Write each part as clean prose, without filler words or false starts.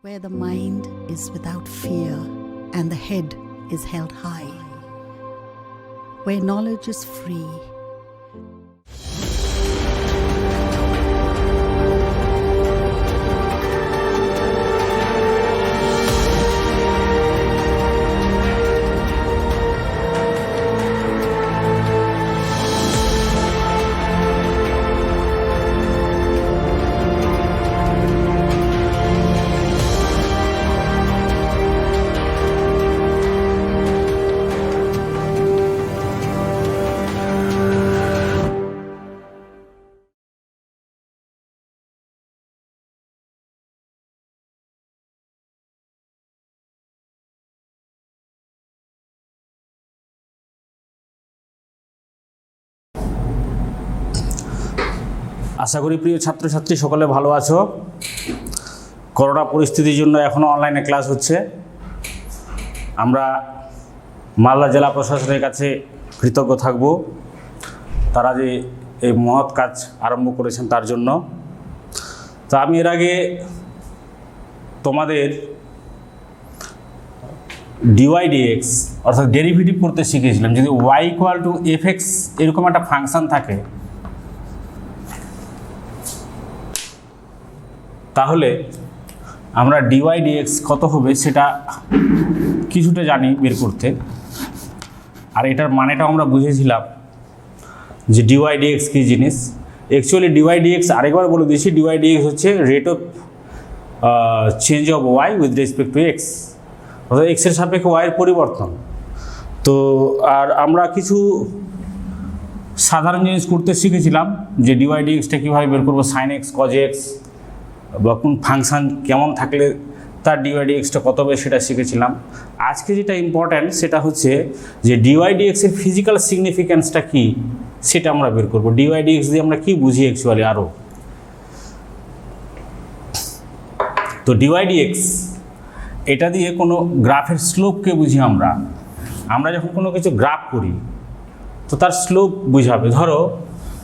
where the mind is without fear and the head is held high, where knowledge is free. আশা করি প্রিয় ছাত্রছাত্রী সকলে ভালো আছো। করোনা পরিস্থিতির জন্য এখনও অনলাইনে ক্লাস হচ্ছে। আমরা মালদা জেলা প্রশাসনের কাছে কৃতজ্ঞ থাকব, তারা যে এই মহৎ কাজ আরম্ভ করেছেন তার জন্য। তো আমি এর আগে তোমাদের ডিওয়াই/ডিএক্স অর্থাৎ ডেরিভেটিভ করতে শিখেছিলাম। যদি y = fx এরকম একটা ফাংশন থাকে, তাহলে আমরা dy/dx কত হবে সেটা কিছুটা জানি বের করতে। আর এটার মানেটাও আমরা বুঝেছিলাম যে dy/dx কী জিনিস। অ্যাকচুয়ালি dy/dx আরেকবার বলে দিয়েছি, dy/dx হচ্ছে rate of change of y with respect two x, অর্থাৎ x এর সাপেক্ষে y এর পরিবর্তন। তো আর আমরা কিছু সাধারণ জিনিস করতে শিখেছিলাম যে dy/dxটা কীভাবে বের করবো, sin x cos x বা কোন ফাংশান কেমন থাকলে তার dy/dxটা কত হবে সেটা শিখেছিলাম। আজকে যেটা ইম্পর্ট্যান্ট সেটা হচ্ছে যে dy/dx এর ফিজিক্যাল সিগনিফিক্যান্সটা কী সেটা আমরা বের করবো। dy/dx দিয়ে আমরা কী বুঝি অ্যাকচুয়ালি আরও। তো dy/dx এটা দিয়ে কোনো গ্রাফের স্লোপকে বুঝি আমরা। আমরা যখন কোনো কিছু গ্রাফ করি তো তার স্লোপ বুঝাবে। ধরো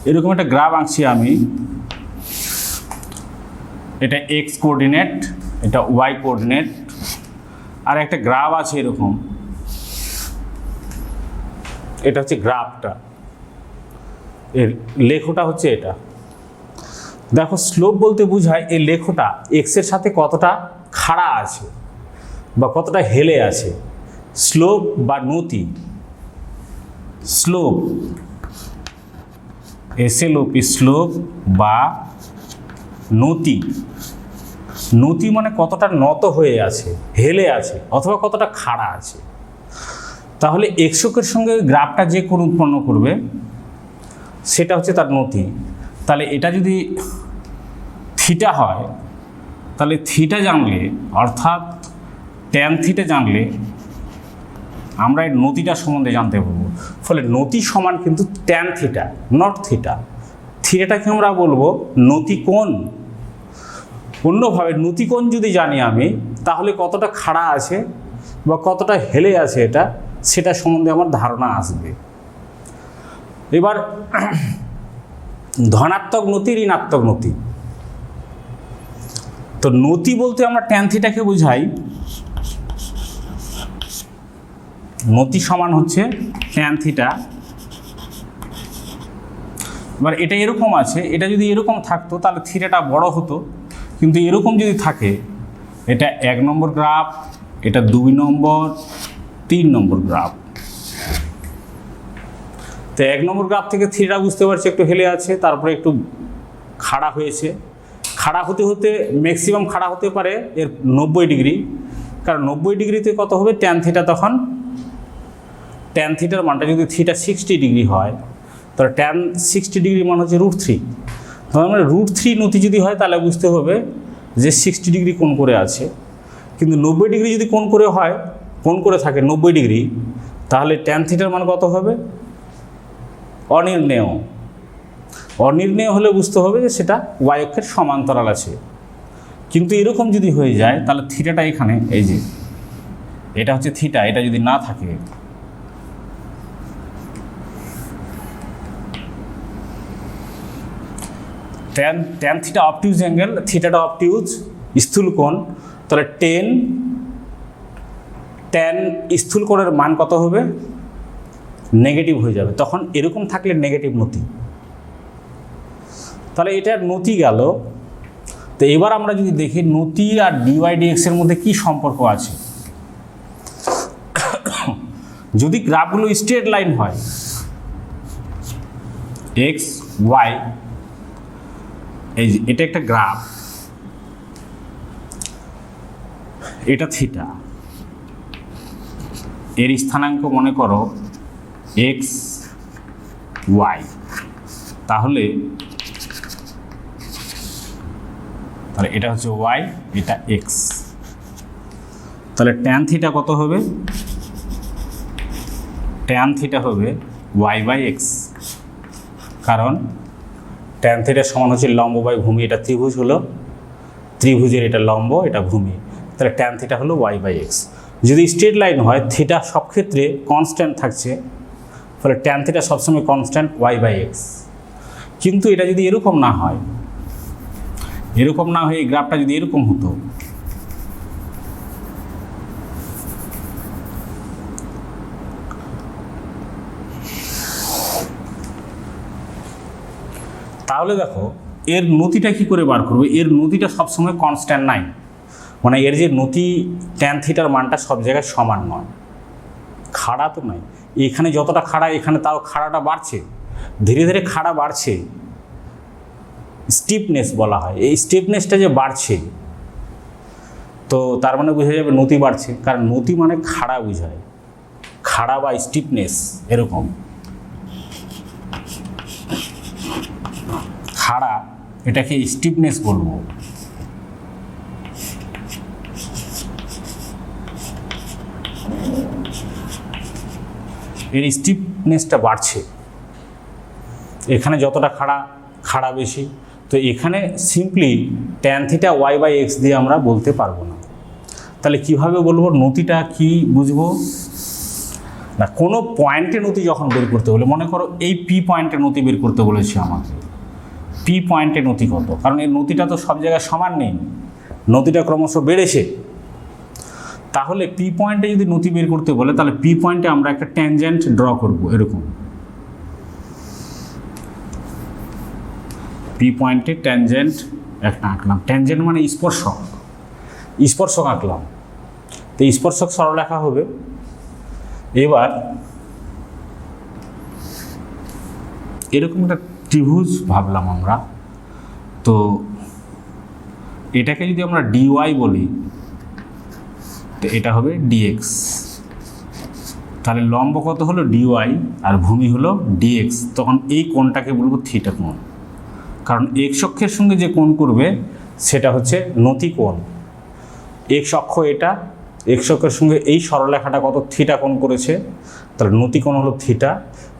এরকম একটা গ্রাফ আঁকছি আমি, এটা x কোঅর্ডিনেট, এটা y কোঅর্ডিনেট, আর একটা গ্রাফ আছে এরকম, এটা হচ্ছে গ্রাফটা, এর লেখটা হচ্ছে এটা। দেখো স্লোপ বলতে বোঝায় এই লেখটা x এর সাথে কতটা খাড়া আছে বা কতটা হেলে আছে। স্লোপ বা নতি, স্লোপ SLOP স্লোপ বা নতি। নতি মানে কতটা নত হয়ে আছে, হেলে আছে, অথবা কতটা খাড়া আছে। তাহলে এক্সকের সঙ্গে গ্রাফটা যে কোণ উৎপন্ন করবে সেটা হচ্ছে তার নতি। তাহলে এটা যদি থিটা হয়, তাহলে থিটা জানলে অর্থাৎ ট্যান থিটা জানলে আমরা এই নতিটা সম্বন্ধে জানতে পারবো। ফলে নতি সমান কিন্তু ট্যান থিটা, নট থিটা। থিটাটাকে আমরা বলবো নতিকোণ। অন্যভাবে নতিকোণ যদি জানি আমি, তাহলে কতটা খাড়া আছে বা কতটা হেলে আছে এটা, সেটা সম্বন্ধে আমার ধারণা আসবে। এবার ধনাত্মক নতি, ঋণাত্মক নতি। তো নতি বলতে আমরা ট্যান থিটাকে বোঝাই, নতি সমান হচ্ছে ট্যান থিটা। এবার এটা এরকম আছে, এটা যদি এরকম থাকতো তাহলে থিটাটা বড় হতো, কিন্তু এরকম যদি থাকে, এটা 1 নম্বর গ্রাফ, এটা 2 নম্বর, 3 নম্বর গ্রাফ। তো 1 নম্বর গ্রাফ থেকে থিটা বুঝতে পারছি একটু হেলে আছে, তারপরে একটু খাড়া হয়েছে। খাড়া হতে হতে ম্যাক্সিমাম খাড়া হতে পারে এর 90 ডিগ্রি, কারণ 90 ডিগ্রিতে কত হবে ট্যান থিটা। তখন ট্যান থিটার মানটা যদি থিটা 60 ডিগ্রি হয়, তাহলে ট্যান 60 ডিগ্রি মান হচ্ছে √3। তাহলে মানে √3 নতি যদি হয় তাহলে বুঝতে হবে যে 60 ডিগ্রি কোণ করে আছে। কিন্তু 90 ডিগ্রি যদি কোণ করে হয়, কোণ করে থাকে 90 ডিগ্রি, তাহলে ট্যান থিটার মান কত হবে? অনির্ণেয়। অনির্ণেয় হলে বুঝতে হবে যে সেটা y অক্ষের সমান্তরাল আছে। কিন্তু এরকম যদি হয়ে যায় তাহলে থিটাটা এখানে, এই যে এটা হচ্ছে থিটা, এটা যদি না থাকে, ট্যান থিটা অবটিউজ অ্যাঙ্গেল, থিটাটা অবটিউজ স্থূল কোণ। তাহলে ট্যান স্থূল কোণের মান কত হবে? নেগেটিভ হয়ে যাবে। তখন এরকম থাকলে নেগেটিভ নতি। তাহলে এটার নতি গেল। তো এবার আমরা যদি দেখি নতি আর ডিওয়াই ডিএক্স এর মধ্যে কি সম্পর্ক আছে। যদি গ্রাফগুলো স্ট্রেট লাইন হয়, এক্স ওয়াই, এই যে এটা একটা গ্রাফ, এটা থিটা, এর স্থানাঙ্ক মনে করো এক্স ওয়াই, তাহলে এটা হচ্ছে ওয়াই, এটা এক্স। তাহলে ট্যান থিটা কত হবে? ট্যান থিটা হবে ওয়াই বাই এক্স, কারণ ট্যান থিটার সমান হচ্ছে লম্ব বাই ভূমি। এটা ত্রিভুজ হলো, ত্রিভুজের এটা লম্ব, এটা ভূমি। তাহলে ট্যান থিটা হলো ওয়াই বাই এক্স। যদি স্ট্রেট লাইন হয়, থিটা সব ক্ষেত্রে কনস্ট্যান্ট থাকছে, ফলে ট্যান থিটা সবসময় কনস্ট্যান্ট ওয়াই বাই এক্স। কিন্তু এটা যদি এরকম না হয়, এরকম না হয়ে এই গ্রাফটা যদি এরকম হতো, তাহলে দেখো এর নতিটা কি করে বার করবে? এর নতিটা সবসময় কনস্ট্যান্ট নাই, মানে এর যে নতি ট্যান থিটার মানটা সব জায়গায় সমান নয়, খাড়া তো নয়। এখানে যতটা খাড়া, এখানে তাও খাড়াটা বাড়ছে, ধীরে ধীরে খাড়া বাড়ছে, স্টিফনেস বলা হয়। এই স্টিফনেসটা যে বাড়ছে, তো তার মানে বোঝা যাবে নতি বাড়ছে, কারণ নতি মানে খাড়া বোঝায়, খাড়া বা স্টিফনেস এরকম। খাড়া, এটাকে স্টিফনেস বলবো। এর স্টিফনেসটা বাড়ছে, এখানে যতটা খাড়া বেশি। তো এখানে simply tan theta y by x দিয়ে আমরা বলতে পারবো না। তাহলে কিভাবে বলবো? নতিটা কি বুঝবো না, কোনো পয়েন্টে নতি যখন বের করতে বলে, মনে করো এই পি পয়েন্টে নতি বের করতে বলেছে আমাকে, পি পয়েন্টে নতি কত? কারণ এই নতিটা তো সব জায়গায় সমান নেই, নতিটা ক্রমশ বেড়েছে। তাহলে পি পয়েন্টে যদি নতি বের করতে বলে, তাহলে পি পয়েন্টে আমরা একটা ট্যানজেন্ট ড্র করব, এরকম পি পয়েন্টে ট্যানজেন্ট একটা আঁকলাম। ট্যানজেন্ট মানে স্পর্শক, স্পর্শক আঁকলাম। তো স্পর্শক সরলরেখা হবে। এবার এরকম একটা ত্রিভুজ ভাবলাম আমরা। তো এটাকে যদি আমরা ডিওয়াই বলি, তো এটা হবে ডিএক্স। তাহলে লম্ব কত হলো? ডিওয়াই, আর ভূমি হলো ডিএক্স। তখন এই কোণটাকে বলবো থিটা কোণ, কারণ এক্স অক্ষের সঙ্গে যে কোণ করবে সেটা হচ্ছে নতি কোণ। এক্স অক্ষ এটা, এক্স অক্ষের সঙ্গে এই সরলরেখাটা কত? থিটা কোণ করেছে, তাহলে নতি কোণ হলো থিটা।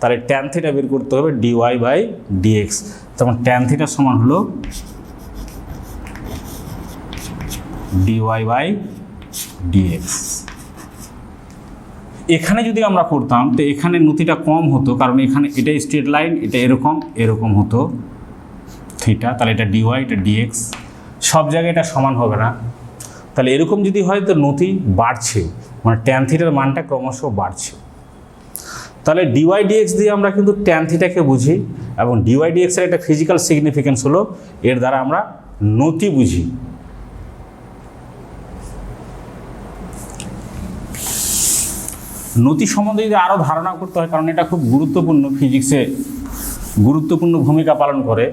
তাহলে ট্যান থিটা বের করতে হবে ডিওয়াই বাই ডিএক্স। তখন ট্যান থিটা সমান হলো ডিওয়াই বাই ডিএক্স। এখানে যদি আমরা করতাম, তো এখানে নতিটা কম হতো, কারণ এখানে এটা স্ট্রেট লাইন, এটা এরকম হতো থিটা। তাহলে এটা ডিওয়াই, এটা ডিএক্স, সব জায়গায় এটা সমান হবে না। তাহলে এরকম যদি হয়, তো নতি বাড়ছে, মানে ট্যান থিটার মানটা ক্রমশ বাড়ছে। তাহলে ডিওয়াই ডিএক্স দিয়ে আমরা কিন্তু ট্যান থিটাকে বুঝি, এবং ডিওয়াই ডিএক্স এর একটা ফিজিক্যাল সিগনিফিকেন্স হলো এর দ্বারা আমরা নতি বুঝি। নতি সম্বন্ধে যদি আরও ধারণা করতে হয়, কারণ এটা খুব গুরুত্বপূর্ণ, ফিজিক্সে গুরুত্বপূর্ণ ভূমিকা পালন করে।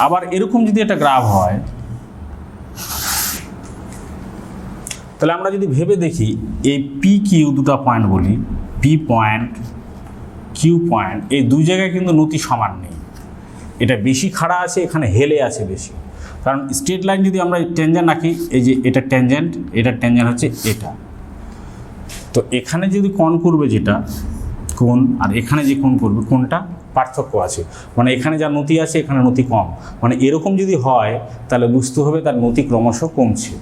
আবার এরকম যদি একটা গ্রাফ হয়, তাহলে আমরা যদি ভেবে দেখি, এই পি কিউ দুটো পয়েন্ট বলি, পি পয়েন্ট, কিউ পয়েন্ট, এই দুই জায়গায় কিন্তু নতি সমান নেই। এটা বেশি খাড়া আছে, এখানে হেলে আছে বেশি। কারণ স্ট্রেট লাইন যদি আমরা ট্যানজেন্ট আঁকি, এই যে এটা ট্যানজেন্ট, এটা ট্যানজেন্ট হচ্ছে এটা। তো এখানে যদি কোণ করবে যেটা কোণ, আর এখানে যে কোণ করবে, কোণটা পার্থক্য আছে, মানে এখানে যা নতি আছে এখানে নতি কম। মানে এরকম যদি হয়, তাহলে বুঝতে হবে তার নতি ক্রমশ কমছে।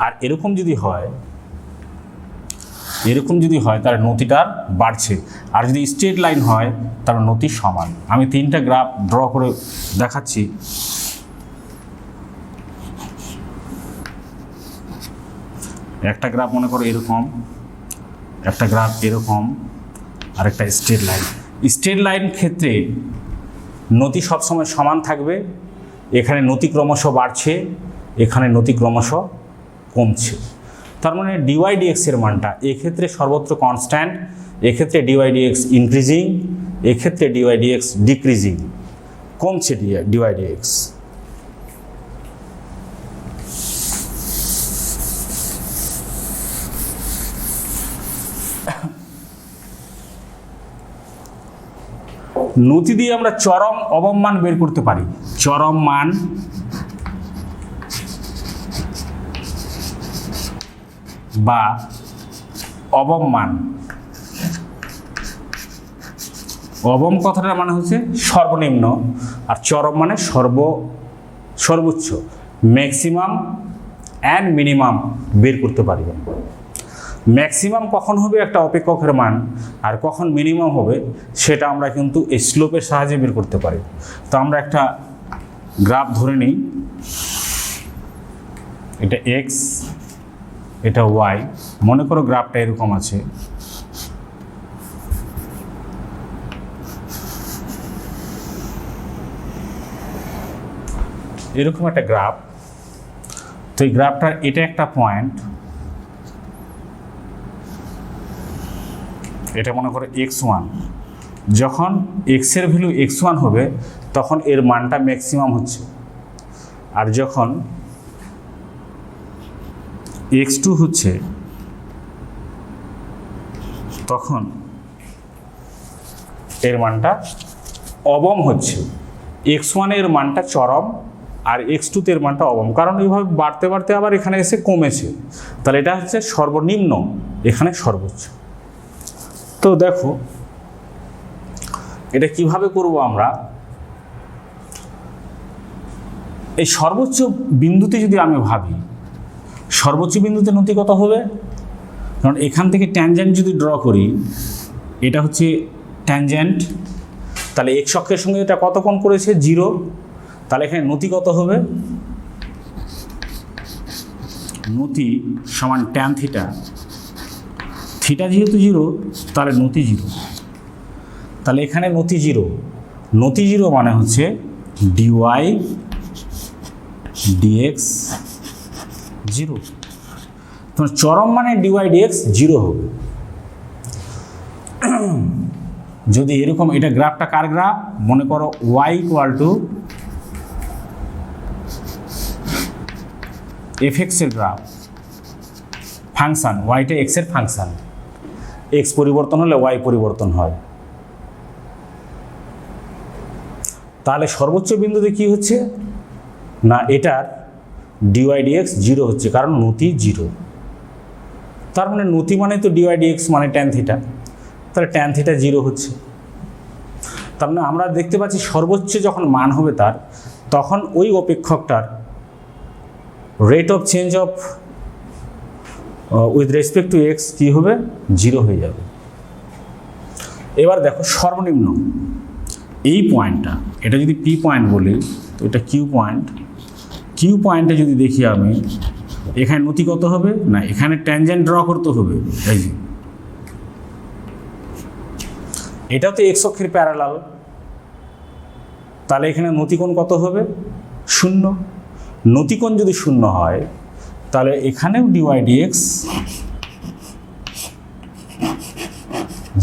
আর এরকম যদি হয়, তার নতিটার বাড়ছে। আর যদি স্ট্রেট লাইন হয়, তার নতি সমান। আমি তিনটা গ্রাফ ড্র করে দেখাচ্ছি। একটা গ্রাফ মনে করো এরকম, একটা গ্রাফ এরকম, আর একটা স্ট্রেট লাইন। স্ট্রেট লাইন ক্ষেত্রে নতি সবসময় সমান থাকবে, এখানে নতি ক্রমশ বাড়ছে, এখানে নতি ক্রমশ কমছে। তার মানে ডিওয়াই ডিএক্স এর মানটা এক্ষেত্রে সর্বত্র কনস্ট্যান্ট, এক্ষেত্রে ডিওয়াই ডিএক্স ইনক্রিজিং, এক্ষেত্রে ডিওয়াই ডিএক্স ডিক্রিজিং, কমছে ডিওয়াই ডিএক্স। নতি দিয়ে আমরা চরম অবম মান বের করতে পারি। চরম মান বা অবম মান। অবম কথাটার মানে হচ্ছে সর্বনিম্ন, আর চরম মানে সর্বোচ্চ, ম্যাক্সিমাম অ্যান্ড মিনিমাম বের করতে পারবেন। ম্যাক্সিমাম কখন হবে একটা অপেক্ষকের মান, আর কখন মিনিমাম হবে সেটা আমরা কিন্তু এই স্লোপের সাহায্যে বের করতে পারি। তো আমরা একটা গ্রাফ ধরে নিই, এটা এক্স, এটা ওয়াই। মনে করো গ্রাফটা এরকম আছে, এরকম একটা গ্রাফ। তো এই গ্রাফটার এটা একটা পয়েন্ট, এটা মনে করো x1। যখন x এর ভ্যালু x1 হবে তখন এর মানটা ম্যাক্সিমাম হচ্ছে, আর যখন x2 হচ্ছে তখন এর মানটা অবম হচ্ছে। x1 এর মানটা চরম আর x2 এর মানটা অবম, কারণ এইভাবে বাড়তে বাড়তে আবার এখানে এসে কমেছে। তাহলে এটা হচ্ছে সর্বনিম্ন, এখানে সর্বোচ্চ। তো দেখো এটা কিভাবে করব আমরা। এই সর্বোচ্চ বিন্দুতে যদি আমি ভাবি, সর্বোচ্চ বিন্দুতে নতি কত হবে? কারণ এখান থেকে ট্যানজেন্ট যদি ড্র করি, এটা হচ্ছে ট্যানজেন্ট, তাহলে এক্স অক্ষের সঙ্গে এটা কত কোণ করেছে? 0। তাহলে এখানে নতি কত হবে? নতি সমান ট্যান থিটা। থিটা যেহেতু 0 তাহলে নতি 0। তাহলে এখানে নতি 0, নতি 0 মানে হচ্ছে ডিওয়াই ডিএক্স 0। তোমার চরম মানে ডিওয়াই ডিএক্স 0 হবে। যদি এরকম, এটা গ্রাফটা কার গ্রাফ? মনে করো y ইকুয়াল টু fx এর গ্রাফ, ফাংশন ওয়াইটা এক্স এর ফাংশন, এক্স পরিবর্তন হলে ওয়াই পরিবর্তন হয়। তাহলে সর্বোচ্চ বিন্দুতে কি হচ্ছে না, এটার ডিওয়াই ডিএক্স 0 হচ্ছে, কারণ নতি 0। তার মানে নতি মানে তো ডিওয়াই ডিএক্স মানে ট্যান থিটা, তাহলে ট্যান থিটা 0 হচ্ছে। তার মানে আমরা দেখতে পাচ্ছি সর্বোচ্চ যখন মান হবে তার, তখন ওই অপেক্ষকটার rate of change of with respect to X কী হবে? 0 হয়ে যাবে। এবার দেখো সর্বনিম্ন এই পয়েন্টটা, এটা যদি পি পয়েন্ট বলি তো এটা কিউ পয়েন্ট। কিউ পয়েন্টে যদি দেখি আমি, এখানে নতি কত হবে না, এখানে ট্যানজেন্ট ড্র করতে হবে। এই যে এটাও তো এক্স অক্ষের প্যারালাল, তাহলে এখানে নতিকোণ কত হবে? 0। নতিকোণ যদি 0 হয় তাহলে এখানেও ডিওয়াই ডিএক্স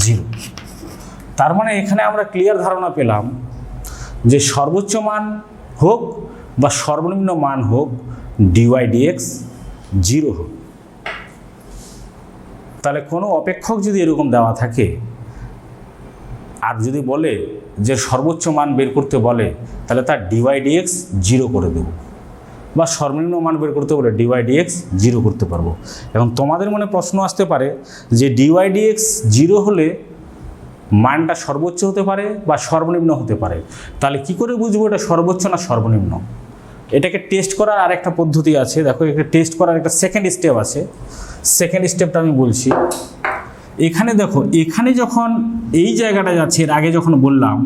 0। তার মানে এখানে আমরা ক্লিয়ার ধারণা পেলাম যে সর্বোচ্চ মান হোক বা সর্বনিম্ন মান হোক, ডিওয়াই ডিএক্স 0 হোক। তাহলে কোনো অপেক্ষক যদি এরকম দেওয়া থাকে আর যদি বলে যে সর্বোচ্চ মান বের করতে বলে, তাহলে তার ডিওয়াই ডিএক্স 0 করে দেব, বা সর্বনিম্ন মান বের করতে বলে ডিওয়াই ডিএক্স 0 করতে পারবো। এবং তোমাদের মনে প্রশ্ন আসতে পারে যে ডিওয়াই ডিএক্স 0 হলে মানটা সর্বোচ্চ হতে পারে বা সর্বনিম্ন হতে পারে, তাহলে কি করে বুঝবো এটা সর্বোচ্চ না সর্বনিম্ন? এটাকে টেস্ট করার আরেকটা পদ্ধতি আছে। দেখো, এটা টেস্ট করার একটা সেকেন্ড স্টেপ আছে। সেকেন্ড স্টেপটা আমি বলছি। এখানে দেখো, এখানে যখন এই জায়গাটা যাচ্ছে, এর আগে যখন বললাম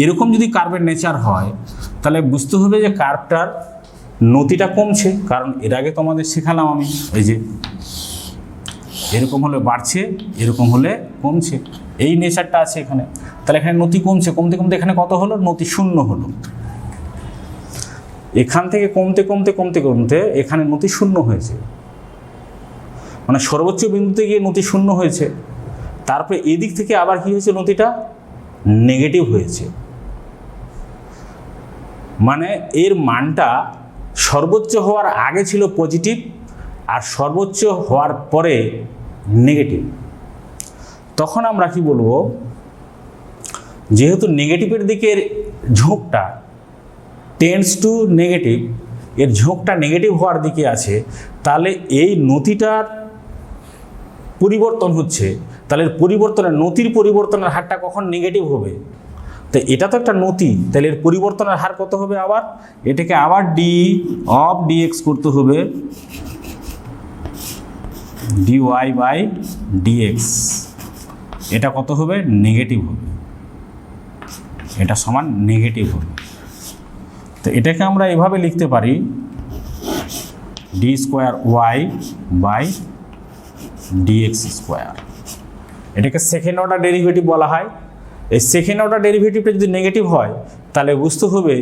এরকম যদি কার্ভের নেচার হয়, তাহলে বুঝতে হবে যে কার্ভটার নতিটা কমছে, কারণ এর আগে তোমাদের শেখালাম আমি এই যে এরকম হলে বাড়ছে, এরকম হলে কমছে, এই নেচারটা আছে এখানে। তাহলে এখানে নতি কমছে, কমতে কমতে এখানে কত হলো, নতি 0 হলো। এখান থেকে কমতে কমতে কমতে কমতে এখানে নতি 0 হয়েছে, মানে সর্বোচ্চ বিন্দুতে গিয়ে নতি 0 হয়েছে। তারপরে এদিক থেকে আবার কি হয়েছে, নতিটা নেগেটিভ হয়েছে। মানে এর মানটা সর্বোচ্চ হওয়ার আগে ছিল পজিটিভ, আর সর্বোচ্চ হওয়ার পরে নেগেটিভ। তখন আমরা কি বলবো, যেহেতু নেগেটিভের দিকের ঝোঁকটা টেন্ডস টু নেগেটিভ, এর ঝোঁকটা নেগেটিভ হওয়ার দিকে আছে, তাহলে এই নতিটার পরিবর্তন হচ্ছে, তাহলে পরিবর্তনের নতির পরিবর্তনের হারটা কখন নেগেটিভ হবে। তো এটা তো একটা নতি, তাহলে এর পরিবর্তনের হার কত হবে, আবার এটাকে আবার ডি অফ ডিএক্স করতে হবে, ডিওয়াই বাই ডিএক্স। এটা কত হবে, নেগেটিভ হবে, এটা সমান নেগেটিভ হবে। তো এটাকে আমরা এভাবে লিখতে পারি, d square y by dx square. এটাকে সেকেন্ড অর্ডার ডেরিভেটিভ বলা হয়। এই সেকেন্ড অর্ডার ডেরিভেটিভটা যদি নেগেটিভ হয়, তাহলে বুঝতে হবে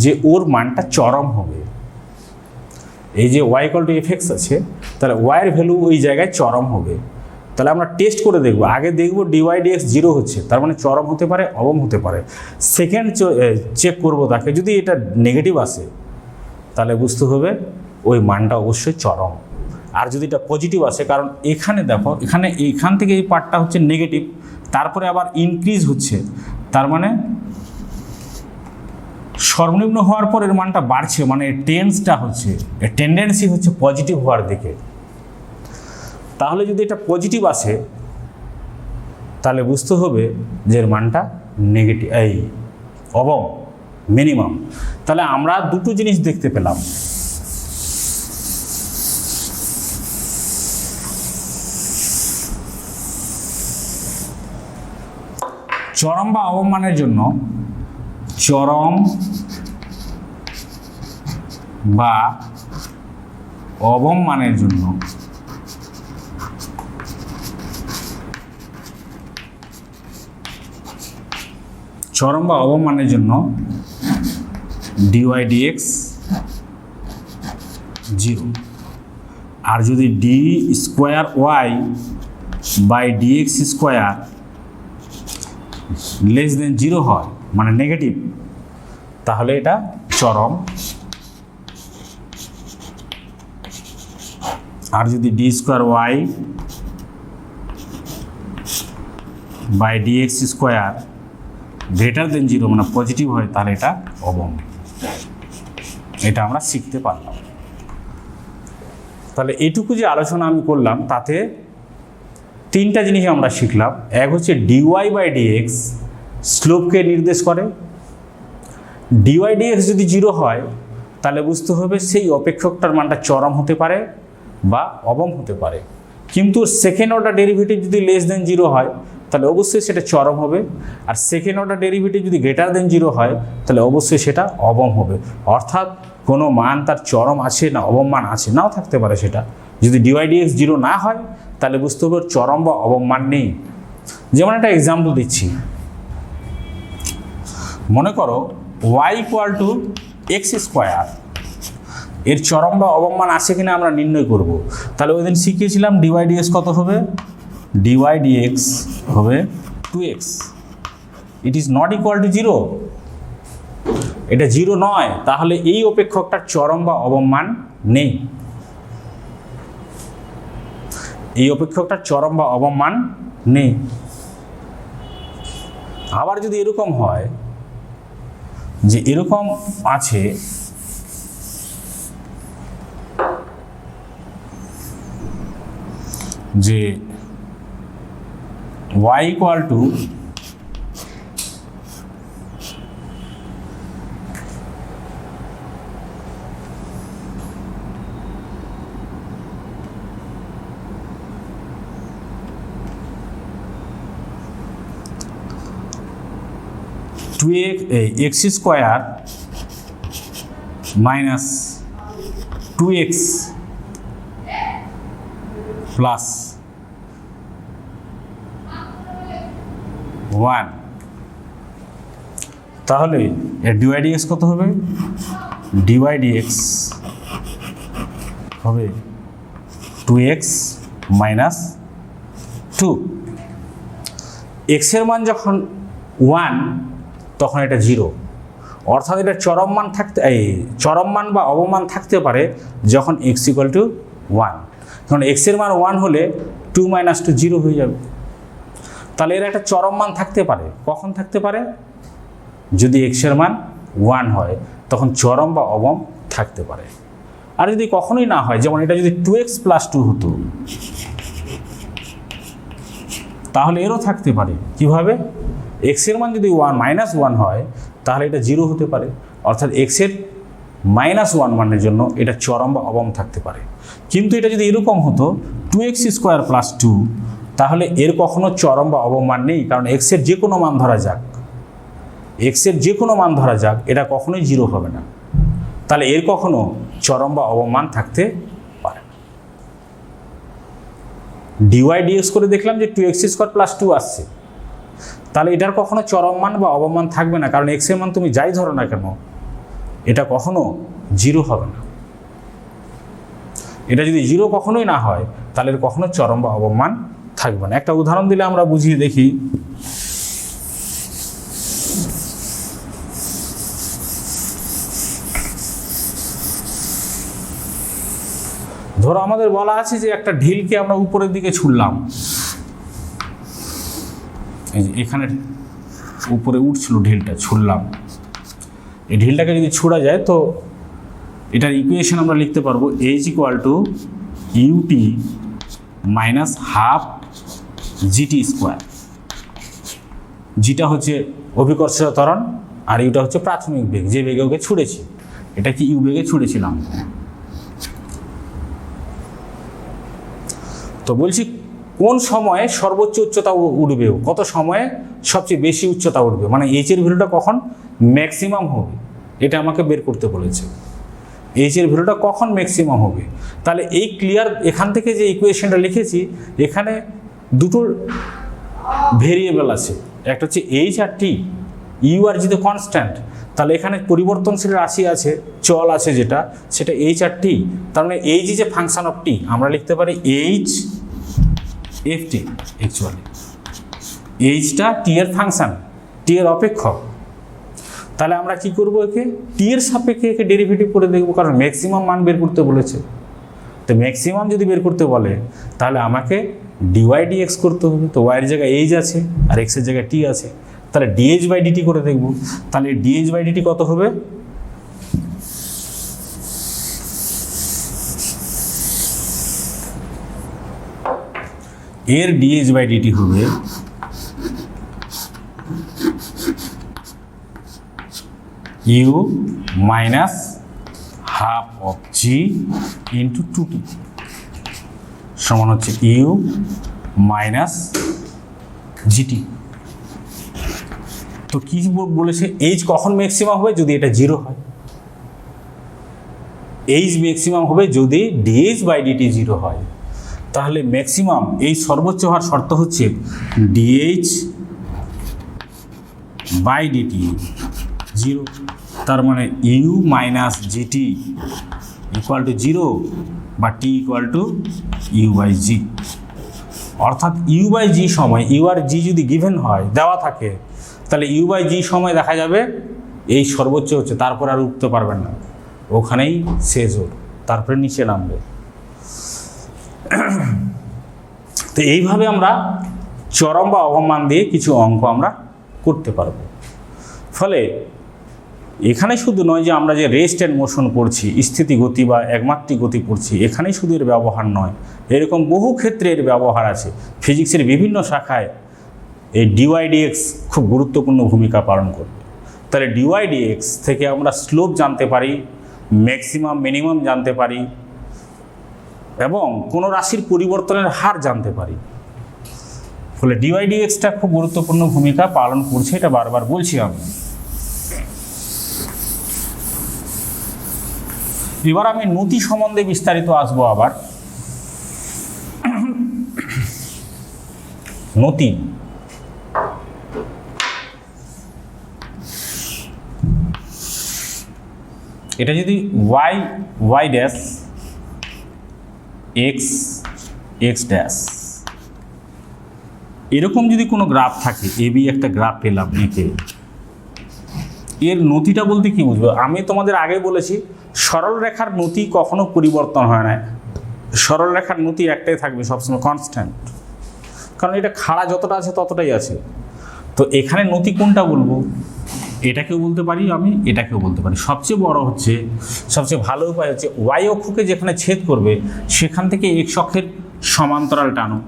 যে ওর মানটা চরম হবে। এই যে y equal to f x আছে, তাহলে ওয়াইয়ের ভ্যালু ওই জায়গায় চরম হবে। তাহলে আমরা টেস্ট করে দেখব, আগে দেখব ডিওয়াই ডিএক্স 0 হচ্ছে, তার মানে চরম হতে পারে, অবম হতে পারে। সেকেন্ড চেক করব তাকে, যদি এটা নেগেটিভ আসে তাহলে বুঝতে হবে ওই মানটা অবশ্যই চরম। আর যদি এটা পজিটিভ আসে, কারণ এখানে দেখো, এখান থেকে এই পার্টটা হচ্ছে নেগেটিভ, তারপরে আবার ইনক্রিজ হচ্ছে, তার মানে সর্বনিম্ন হওয়ার পর এর মানটা বাড়ছে, মানে টেন্সটা হচ্ছে, এর টেন্ডেন্সি হচ্ছে পজিটিভ হওয়ার দিকে। তাহলে যদি এটা পজিটিভ আসে, তাহলে বুঝতে হবে যে এর মানটা নেগেটিভ, এই অবম, মিনিমাম। তাহলে আমরা দুটো জিনিস দেখতে পেলাম, চরম বা অবম মানের জন্য, চরম বা অবম মানের জন্য চরম বা অবম মানের জন্য ডিওয়াই ডিএক্স 0, আর যদি d square y by dx square less than 0 হয়, মানে নেগেটিভ, তাহলে এটা চরম। আর যদি d square y by dx square greater than 0, মানে পজিটিভ হয়, তাহলে এটা অবম। এটা আমরা শিখতে পারলাম। তাহলে এইটুকু যে আলোচনা আমি করলাম, তাতে 3টা জিনিস আমরা শিখলাম। এক হচ্ছে ডিওয়াই বাই ডিএক্স স্লোপকে নির্দেশ করে। ডিওয়াই ডিএক্স যদি 0 হয়, তাহলে বুঝতে হবে সেই অপেক্ষকটার মানটা চরম হতে পারে বা অবম হতে পারে। কিন্তু সেকেন্ড অর্ডার ডেরিভেটিভ যদি লেস দেন 0 হয়, তাহলে অবশ্যই সেটা চরম হবে। আর সেকেন্ড অর্ডার ডেরিভেটিভ যদি গ্রেটার দেন 0 হয়, তাহলে অবশ্যই সেটা অবম হবে। অর্থাৎ কোনো মান তার চরম আছে না অবম মান আছে, নাও থাকতে পারে। সেটা যদি ডিওয়াই ডিএক্স 0 না হয়, তাহলে বুঝতে হবে চরম বা অবম মান নেই। যেমন একটা এক্সাম্পল দিচ্ছি, মনে করো y equal to x square, এর চরম বা অবম মান আছে কিনা আমরা নির্ণয় করব। তাহলে ওই দিন শিখিয়েছিলাম ডিওয়াই ডিএক্স কত হবে, ডিওয়াই ডিএক্স হবে 2x। It is not equal to 0, এটা 0 নয়, তাহলে এই অপেক্ষকটার চরম বা অবম মান নেই। এই অপেক্ষকটার চরম বা অবম মান নেই। আবার যদি এরকম হয় যে এরকম আছে যে y equal to x square minus 2x plus 1, তাহলে এর dy dx কত হবে? dy dx হবে 2x মাইনাস 2। x এর মান যখন 1 তখন এটা 0, অর্থাৎ এটা চরম মান বা অবমান থাকতে পারে যখন x ইকুয়াল টু 1, কারণ x এর মান 1 হলে 2 মাইনাস 2 0 হয়ে যাবে। তাহলে এর একটা চরম মান থাকতে পারে। কখন থাকতে পারে? যদি x এর মান 1 হয় তখন চরম বা অবম থাকতে পারে। আর যদি কখনোই না হয়, যেমন এটা যদি 2x প্লাস 2 হতো, তাহলে এরও থাকতে পারে। কিভাবে? x এর মান যদি 1 মাইনাস 1 হয় তাহলে এটা 0 হতে পারে, অর্থাৎ x এর মাইনাস 1 মানের জন্য এটা চরম বা অবম থাকতে পারে। কিন্তু এটা যদি এরকম হতো 2x স্কোয়ার প্লাস 2, তাহলে এর কখনো চরম বা অবম মান নেই, কারণ x এর যে কোনো মান ধরা যাক, এটা কখনোই 0 হবে না। তাহলে এর কখনো চরম বা অবম মান থাকতে পারে না। dy dx করে দেখলাম যে 2x স্কোয়ার প্লাস 2 আসছে, তাহলে এটার কখনো চরম মান বা অবম মান থাকবে না, কারণ x এর মান তুমি যাই ধরো না কেন এটা কখনো 0 হবে না। এটা যদি 0 কখনোই না হয় তাহলে এর কখনো চরম বা অবম মান থাকবে না। একটা উদাহরণ দিলে আমরা বুঝিয়ে দেখি। ধরো আমাদের বলা আছে যে একটা ঢিলকে আমরা উপরের দিকে ছুড়লাম, এই যে এখানে উপরে উঠছিল ঢিলটা, ছুড়লাম। এই ঢিলটাকে যদি ছোড়া যায় তো এটার ইকুয়েশন আমরা লিখতে পারবো h equal to ut minus half gt square. জিটা হচ্ছে অভিকর্ষীয় ত্বরণ আর ইউটা হচ্ছে প্রাথমিক বেগ, যে বেগে ওকে ছুড়েছি। এটা কি ইউ বেগে ছুড়েছিলাম। তো বলছি কোন সময়ে সর্বোচ্চ উচ্চতা উঠবে, কত সময়ে সবচেয়ে বেশি উচ্চতা উঠবে, মানে এইচ এর ভ্যালুটা কখন ম্যাক্সিমাম হবে, এটা আমাকে বের করতে বলেছে। এইচ এর ভ্যালুটা কখন ম্যাক্সিমাম হবে। তাহলে এই ক্লিয়ার এখান থেকে যে ইকুয়েশনটা লিখেছি, এখানে দুটো ভেরিয়েবল আছে, একটা হচ্ছে এইচ আর টি। ইউ আর জি তো কনস্ট্যান্ট, তাহলে এখানে পরিবর্তনশীল রাশি আছে, চল আছে যেটা, সেটা এইচ আর টি। তার মানে H is a function of T, আমরা লিখতে পারি এইচ এফ টি। অ্যাকচুয়ালি এইচটা টি এর ফাংশন, টি এর অপেক্ষক। তাহলে আমরা কি করব, একে টি এর সাপেক্ষে একে ডেরিভেটিভ করে দেখব, কারণ ম্যাক্সিমাম মান বের করতে বলেছে। তো ম্যাক্সিমাম যদি বের করতে বলে তাহলে আমাকে ডিওয়াই ডিএক্স করতে হবে। তো ওয়াইয়ের জায়গায় এইচ আছে আর এক্সের জায়গায় টি আছে, তাহলে ডিএইচ বাই ডিটি করে দেখব। তাহলে ডিএইচ বাই ডিটি কত হবে, এর ডিএইচ বাই ডিটি হবে u minus half of g into 2t সমান হচ্ছে ইউ মাইনাস জিটি। তো কি বলেছে, এইচ কখন ম্যাক্সিমাম হবে, যদি এটা 0 হয়। এইচ ম্যাক্সিমাম হবে যদি ডিএইচ বাই ডিটি 0 হয়। তাহলে ম্যাক্সিমাম এই সর্বোচ্চ হওয়ার শর্ত হচ্ছে ডিএইচ বাই ডিটি 0। তার মানে u minus gt equal to 0 বা t equal to u by g. অর্থাৎ ইউ বাই জি সময়, ইউ আর জি যদি গিভেন হয়, দেওয়া থাকে, তাহলে ইউ বাই জি সময় দেখা যাবে এই সর্বোচ্চ হচ্ছে, তারপর আর উঠতে পারবেন না, ওখানেই শেষ ওর, তারপরে নিচে নামবে। তো এইভাবে আমরা চরম বা অবমান দিয়ে কিছু অঙ্ক আমরা করতে পারবো। ফলে এখানে শুধু নয় যে আমরা যে রেস্ট অ্যান্ড মোশন পড়ছি, স্থিতি গতি বা একমাত্রিক গতি পড়ছি, এখানেই শুধু এর ব্যবহার নয়, এরকম বহু ক্ষেত্রে এর ব্যবহার আছে। ফিজিক্সের বিভিন্ন শাখায় এই ডিওয়াই ডিএক্স খুব গুরুত্বপূর্ণ ভূমিকা পালন করবে। তাহলে ডিওয়াই ডিএক্স থেকে আমরা স্লোপ জানতে পারি, ম্যাক্সিমাম মিনিমাম জানতে পারি এবং কোনো রাশির পরিবর্তনের হার জানতে পারি। ফলে ডিওয়াই ডিএক্সটা খুব গুরুত্বপূর্ণ ভূমিকা পালন করছে, এটা বারবার বলছি আমি। এবার আমি নতি সম্বন্ধে বিস্তারিত আসবো আবার। নতি এটা যদি y y dash x x dash এরকম যদি কোনো গ্রাফ থাকে এবি একটা গ্রাফ পেলাম এঁকে, এর নতিটা বলতে কি বুঝবো? আমি তোমাদের আগে বলেছি সরল রেখার নতি কখনো পরিবর্তন হয় না, সরল রেখার নতি একটাই থাকবে সবসময় কনস্ট্যান্ট, কারণ এটা খাড়া যতটা আছে ততটাই আছে। তো এখানে নতি কোনটা বলবো? এটাকেও বলতে পারি আমি, এটাকেও বলতে পারি। সবচেয়ে বড় হচ্ছে, সবচেয়ে ভালো উপায় হচ্ছে ওয়াই অক্ষকে যেখানে ছেদ করবে সেখান থেকে এক্স অক্ষের সমান্তরাল টানো।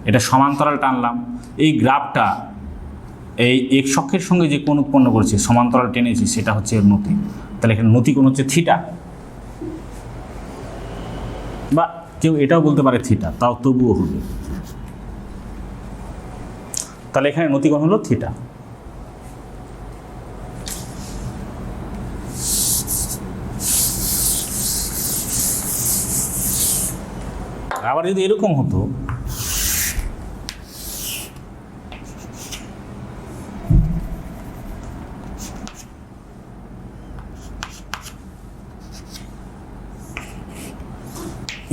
এটা সমান্তরাল টানলাম, এই গ্রাফটা এই এক্স অক্ষের সঙ্গে যে কোণ উৎপন্ন করছে সমান্তরাল টেনেছি সেটা হচ্ছে এর নতি। তাহলে এখানে নতি কোণ হচ্ছে থিটা, বা কেউ এটাও বলতে পারে থিটা, তাও তবুও হবে। তাহলে এখানে নতি কোণ হলো থিটা। আবার যদি এরকম হতো,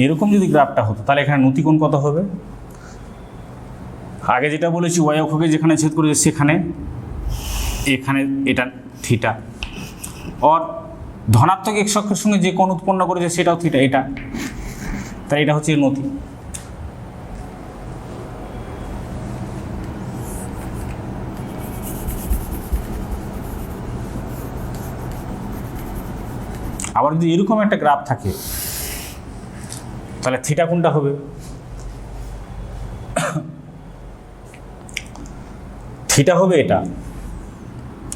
এরকম যদি গ্রাফটা হতো তাহলে এখানে নতি কোণ কত হবে? আগে যেটা বলেছি ওয়াই অক্ষকে যেখানে ছেদ করেছে সেখানে, এখানে এটা থিটা, আর ধনাত্মক এক্স অক্ষের সঙ্গে যে কোণ উৎপন্ন করেছে সেটাও থিটা, এটা তাই এটা হচ্ছে নতি। আবার যদি এরকম একটা গ্রাফ থাকে তাহলে থিটা কোনটা হবে? থিটা হবে এটা,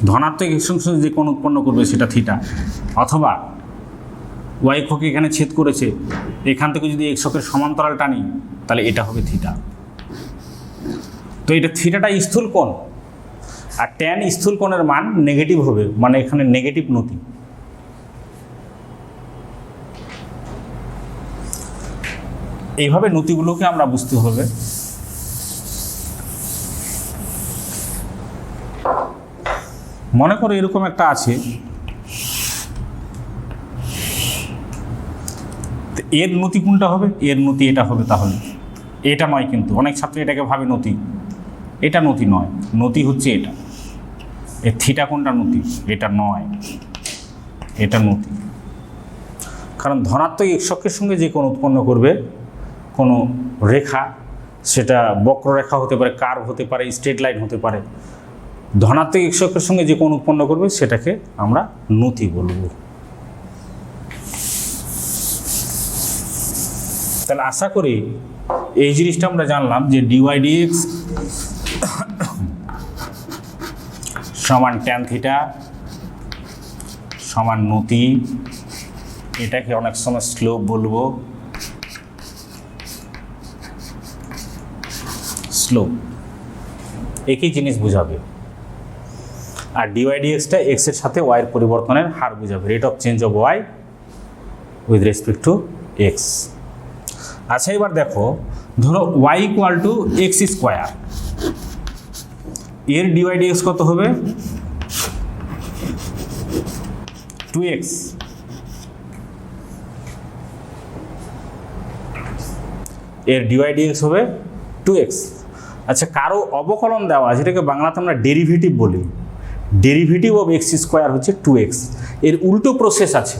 ধনাত্মক এক্স অক্ষের সঙ্গে যে কোণ উৎপন্ন করবে সেটা থিটা, অথবা ওয়াই অক্ষকে এখানে ছেদ করেছে এখান থেকে যদি এক্স অক্ষের সমান্তরাল টানি তাহলে এটা হবে থিটা। তো এটা থিটাটা স্থূল কোণ, আর ট্যান স্থূল কোণের মান নেগেটিভ হবে, মানে এখানে নেগেটিভ নতি। এইভাবে নতিগুলোকে আমরা বুঝতে হবে। মনে করো এরকম একটা আছে, এর নতি কোনটা হবে? এর নতি এটা হবে। তাহলে এটা নয়, কিন্তু অনেক ছাত্র এটাকে ভাবে নতি, এটা নতি নয়, নতি হচ্ছে এটা। এর থিটা কোনটা নতি? এটা নয়, এটা নতি। কারণ ধনাত্মক এক্স অক্ষের সঙ্গে যে কোণ উৎপন্ন করবে কোনো রেখা, সেটা বক্ররেখা হতে পারে, কার্ভ হতে পারে, স্ট্রেট লাইন হতে পারে, ধনাত্মক এক্স অক্ষের সঙ্গে যে কোণ উৎপন্ন করবে সেটাকে আমরা নতি বলবো। তাহলে আশা করি এই জিনিসটা আমরা জানলাম যে ডিওয়াই ডিএক্স সমান ট্যান থিটা সমান নতি, এটাকে অনেক সময় স্লোপ বলবো, স্লোপ একই জিনিস বোঝাবে। আর ডিওয়াই ডিএক্সটা এক্সের সাথে ওয়াইয়ের পরিবর্তনের হার বোঝাবে, rate of change of y with respect to x. আচ্ছা এবার দেখো, ধরো y equal to x square, এর ডিওয়াই ডিএক্স কত হবে? 2x। এর ডিওয়াই ডিএক্স হবে 2x। আচ্ছা কারো অবকলন দেওয়া, যেটাকে বাংলাতে আমরা ডেরিভেটিভ বলি, ডেরিভেটিভ অফ এক্স স্কোয়ার হচ্ছে 2x। এর উল্টো প্রসেস আছে,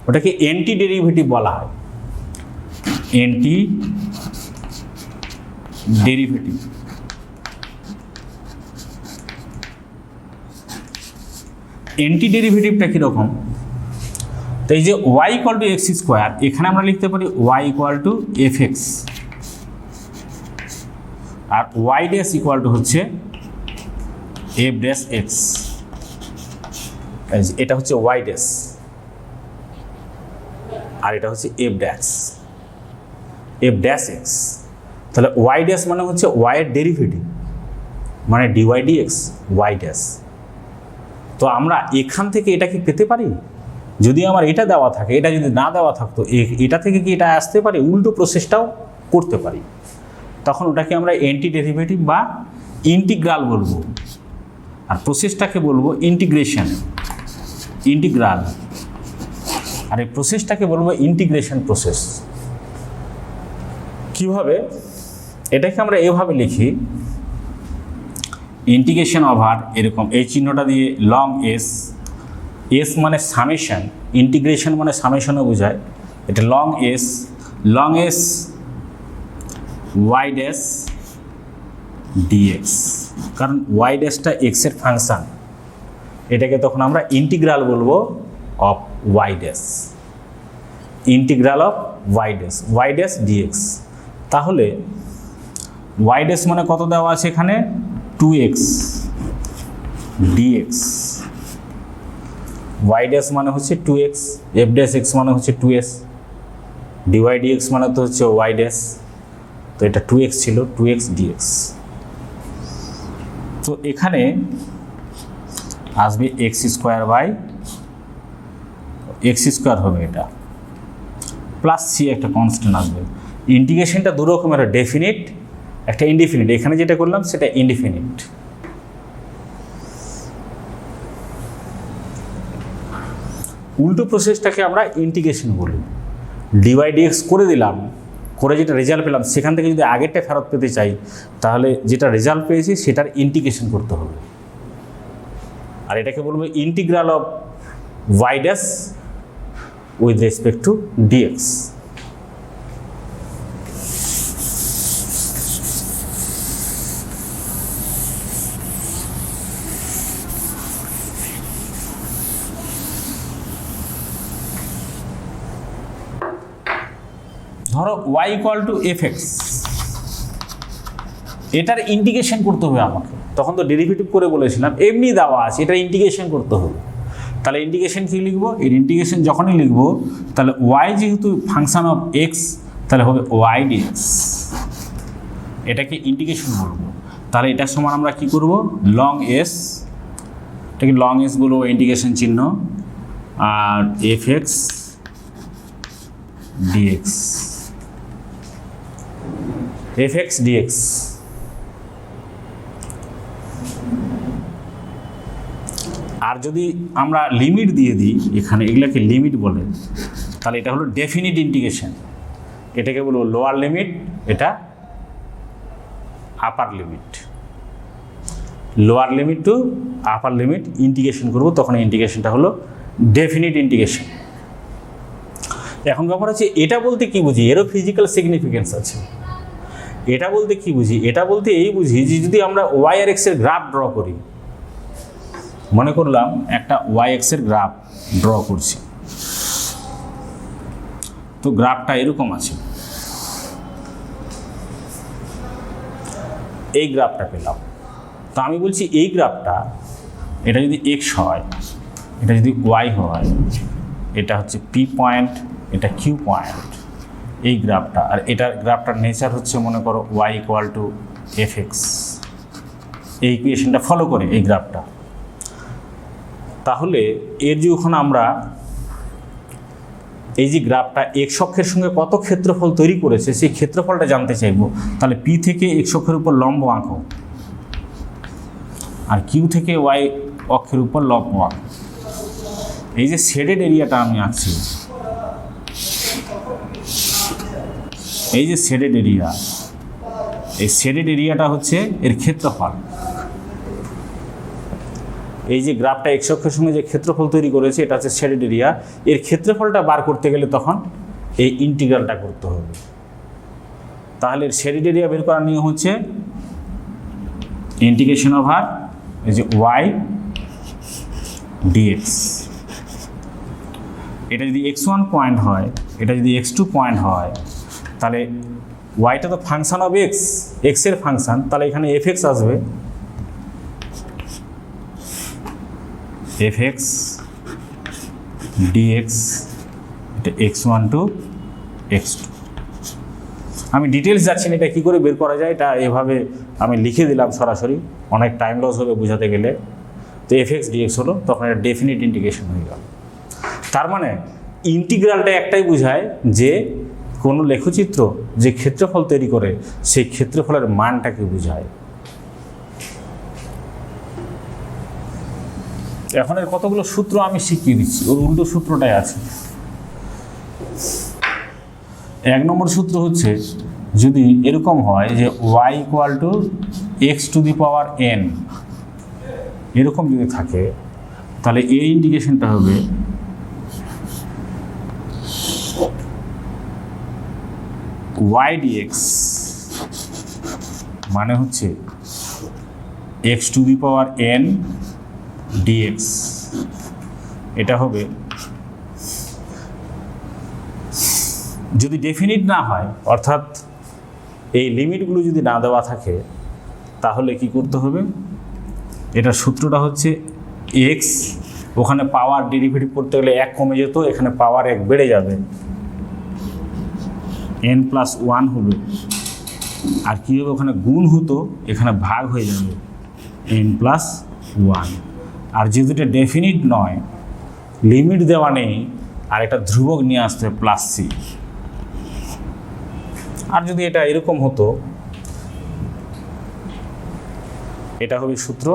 ওটাকে অ্যান্টি ডেরিভেটিভ বলা হয়, অ্যান্টি ডেরিভেটিভ। অ্যান্টি ডেরিভেটিভটা কীরকম? তো এই যে y equal to x square, এখানে আমরা লিখতে পারি y equal to f x, আর ওয়াই ড্যাশ ইকুয়াল টু হচ্ছে এফ ড্যাশ এক্স। এটা হচ্ছে ওয়াই ড্যাশ আর এটা হচ্ছে f dash, f dash x. তাহলে ওয়াই ড্যাশ মানে হচ্ছে ওয়াইয়ের ডেরিভেটিভ, মানে ডিওয়াই ডিএক্স ওয়াই ড্যাশ। তো আমরা এখান থেকে এটা কি পেতে পারি? যদি আমার এটা দেওয়া থাকে, এটা যদি না দেওয়া থাকতো, এটা থেকে কি এটা আসতে পারে? উল্টো প্রসেসটাও করতে পারি, তখন ওটাকে আমরা অ্যান্টি ডেরিভেটিভ বা ইন্টিগ্রাল বলবো, আর প্রসেসটাকে বলবো ইন্টিগ্রেশন, ইন্টিগ্রাল। আর এই প্রসেসটাকে বলবো ইন্টিগ্রেশন প্রসেস। কিভাবে? এটাকে আমরা এভাবে লিখি, ইন্টিগ্রেশন ওভার এরকম এই চিহ্নটা দিয়ে লং এস, এস মানে সামেশন, ইন্টিগ্রেশন মানে সামেশনও বোঝায়, এটা long s y dash dx, কারণ ওয়াই ড্যাশটা এক্সের ফাংশান, এটাকে তখন আমরা ইন্টিগ্রাল বলবো of y dash, integral of y dash dx. তাহলে ওয়াই ড্যাশ মানে কত দেওয়া আছে এখানে 2x dx, ওয়াই ড্যাশ মানে হচ্ছে 2x, এফ ড্যাশ এক্স মানে হচ্ছে 2s, ডিওয়াই ডিএক্স মানে তো হচ্ছে ওয়াই ড্যাশ, তো এটা 2x ছিল, 2x dx। তো এখানে আসবে x square by x square হবে এটা, প্লাস সি একটা কনস্ট্যান্ট আসবে। ইন্টিগ্রেশনটা দু রকমের, ডেফিনিট একটা ইনডিফিনিট, এখানে যেটা করলাম সেটা ইনডিফিনিট। উল্টো প্রসেসটাকে আমরা ইন্টিগ্রেশন বলি। ডিওয়াই ডিএক্স করে দিলাম, করে যেটা রেজাল্ট পেলাম সেখান থেকে যদি আগেরটা ফেরত পেতে চাই তাহলে যেটা রেজাল্ট পেয়েছি সেটার ইন্টিগ্রেশন করতে হবে, আর এটাকে বলবো integral of y dash with respect to dx. ধরো y equal to f x, এটার ইন্টিগ্রেশন করতে হবে আমাকে, তখন তো ডেরিভেটিভ করে বলেছিলাম, এমনি দেওয়া আছে, এটার ইন্টিগ্রেশন করতে হবে। তাহলে ইন্টিগ্রেশন কী লিখবো? এর ইন্টিগ্রেশন যখনই লিখবো তাহলে y যেহেতু ফাংশন অফ x তাহলে হবে y dx, এটাকে ইন্টিগ্রেশন বলবো। তাহলে এটার সমান আমরা কি করব? লং এস, এটাকে লং এস বলবো ইন্টিগ্রেশন চিহ্ন, আর F X D X, F X D X. আর যদি আমরা লিমিট দিয়ে দিই এখানে, এগুলাকে লিমিট বলে, তাহলে এটা হলো ডেফিনিট ইন্টিগ্রেশন, এটাকে বলবো লোয়ার লিমিট, এটা upper limit, lower limit to upper limit integration করবো, তখন ইন্টিগ্রেশনটা হলো ডেফিনিট ইন্টিগ্রেশন। এখন ব্যাপার হচ্ছে এটা বলতে কি বুঝি, এরও ফিজিক্যাল সিগনিফিকেন্স আছে। এটা বলতে কি বুঝি? এটা বলতে এই বুঝি যে যদি আমরা ওয়াই আর এক্সের গ্রাফ ড্র করি, মনে করলাম একটা ওয়াই এক্সের গ্রাফ ড্র করছি, তো গ্রাফটা এরকম আছে, এই গ্রাফটা পেলাম, তো আমি বলছি এই গ্রাফটা, এটা যদি এক্স হয়, এটা যদি ওয়াই হয়, এটা হচ্ছে পি পয়েন্ট, এটা কিউ পয়েন্ট, এই গ্রাফটা, আর এটার গ্রাফটার নেচার হচ্ছে মনে করো y equal to f x, এই ইকুয়েশনটা ফলো করে এই গ্রাফটা। তাহলে এর যখন আমরা এই যে গ্রাফটা এক্স অক্ষের সঙ্গে কত ক্ষেত্রফল তৈরি করেছে সেই ক্ষেত্রফলটা জানতে চাইবো, তাহলে পি থেকে এক্স অক্ষের উপর লম্ব আঁকো, আর কিউ থেকে ওয়াই অক্ষের উপর লম্ব আঁকো। এই যে শেডেড এরিয়াটা আমি আঁকছি, এই যে শেডেড এরিয়া, এই শেডেড এরিয়াটা হচ্ছে এর ক্ষেত্রফল। এই যে গ্রাফটা এক্স অক্ষের সঙ্গে যে ক্ষেত্রফল তৈরি করেছে এটা হচ্ছে শেডেড এরিয়া, এর ক্ষেত্রফলটা বার করতে গেলে তখন এই ইন্টিগ্রালটা করতে হবে। তাহলে শেডেড এরিয়া বের করার নিয়ম হচ্ছে ইন্টিগ্রেশন ওভার এই যে ওয়াই ডিএক্স। এটা যদি x1 পয়েন্ট হয়, এটা যদি x2 পয়েন্ট হয়, তাহলে ওয়াইটা তো ফাংশন অফ এক্স এর ফাংশন, তাহলে এখানে এফ এক্স আসবে, এফ এক্স ডিএক্স, এটা x1 টু x2। আমি ডিটেলস যাচ্ছি না এটা কী করে বের করা যায়, এটা এভাবে আমি লিখে দিলাম সরাসরি, অনেক টাইম লস হবে বোঝাতে গেলে। তো এফ এক্স ডিএক্স হলো, তখন এটা ডেফিনিট ইন্টিগ্রেশন হয়ে গেল। তার মানে ইন্টিগ্রালটা একটাই বোঝায় যে কোনো লেখচিত্র যে ক্ষেত্রফল তৈরি করে সেই ক্ষেত্রফলের মানটাকে বোঝায়। এখন এর কতগুলো সূত্র আমি শিখিয়ে দিচ্ছি, ওর উল্টো সূত্রটাই আছে। 1 নম্বর সূত্র হচ্ছে যদি এরকম হয় যে y = x⁴n এরকম যদি থাকে তাহলে এই ইন্ডিকেশনটা হবে y dx মানে হচ্ছে x⁴n dx। এটা হবে যদি ডেফিনিট না হয়, অর্থাৎ এই লিমিটগুলো যদি না দেওয়া থাকে তাহলে কি করতে হবে, এটা সূত্রটা হচ্ছে x, ওখানে পাওয়ার ডেরিভেটিভ করতে গেলে 1 কমে যেত, এখানে পাওয়ার 1 বেড়ে যাবে, n+1 হবে, আর কী হবে ওখানে গুণ হতো, এখানে ভাগ হয়ে যাবে n+1। আর যেহেতু এটা ডেফিনিট নয়, লিমিট দেওয়া নেই, আর একটা ধ্রুবক নিয়ে আসতে হবে +c। আর যদি এটা এরকম হতো, এটা হবে সূত্র।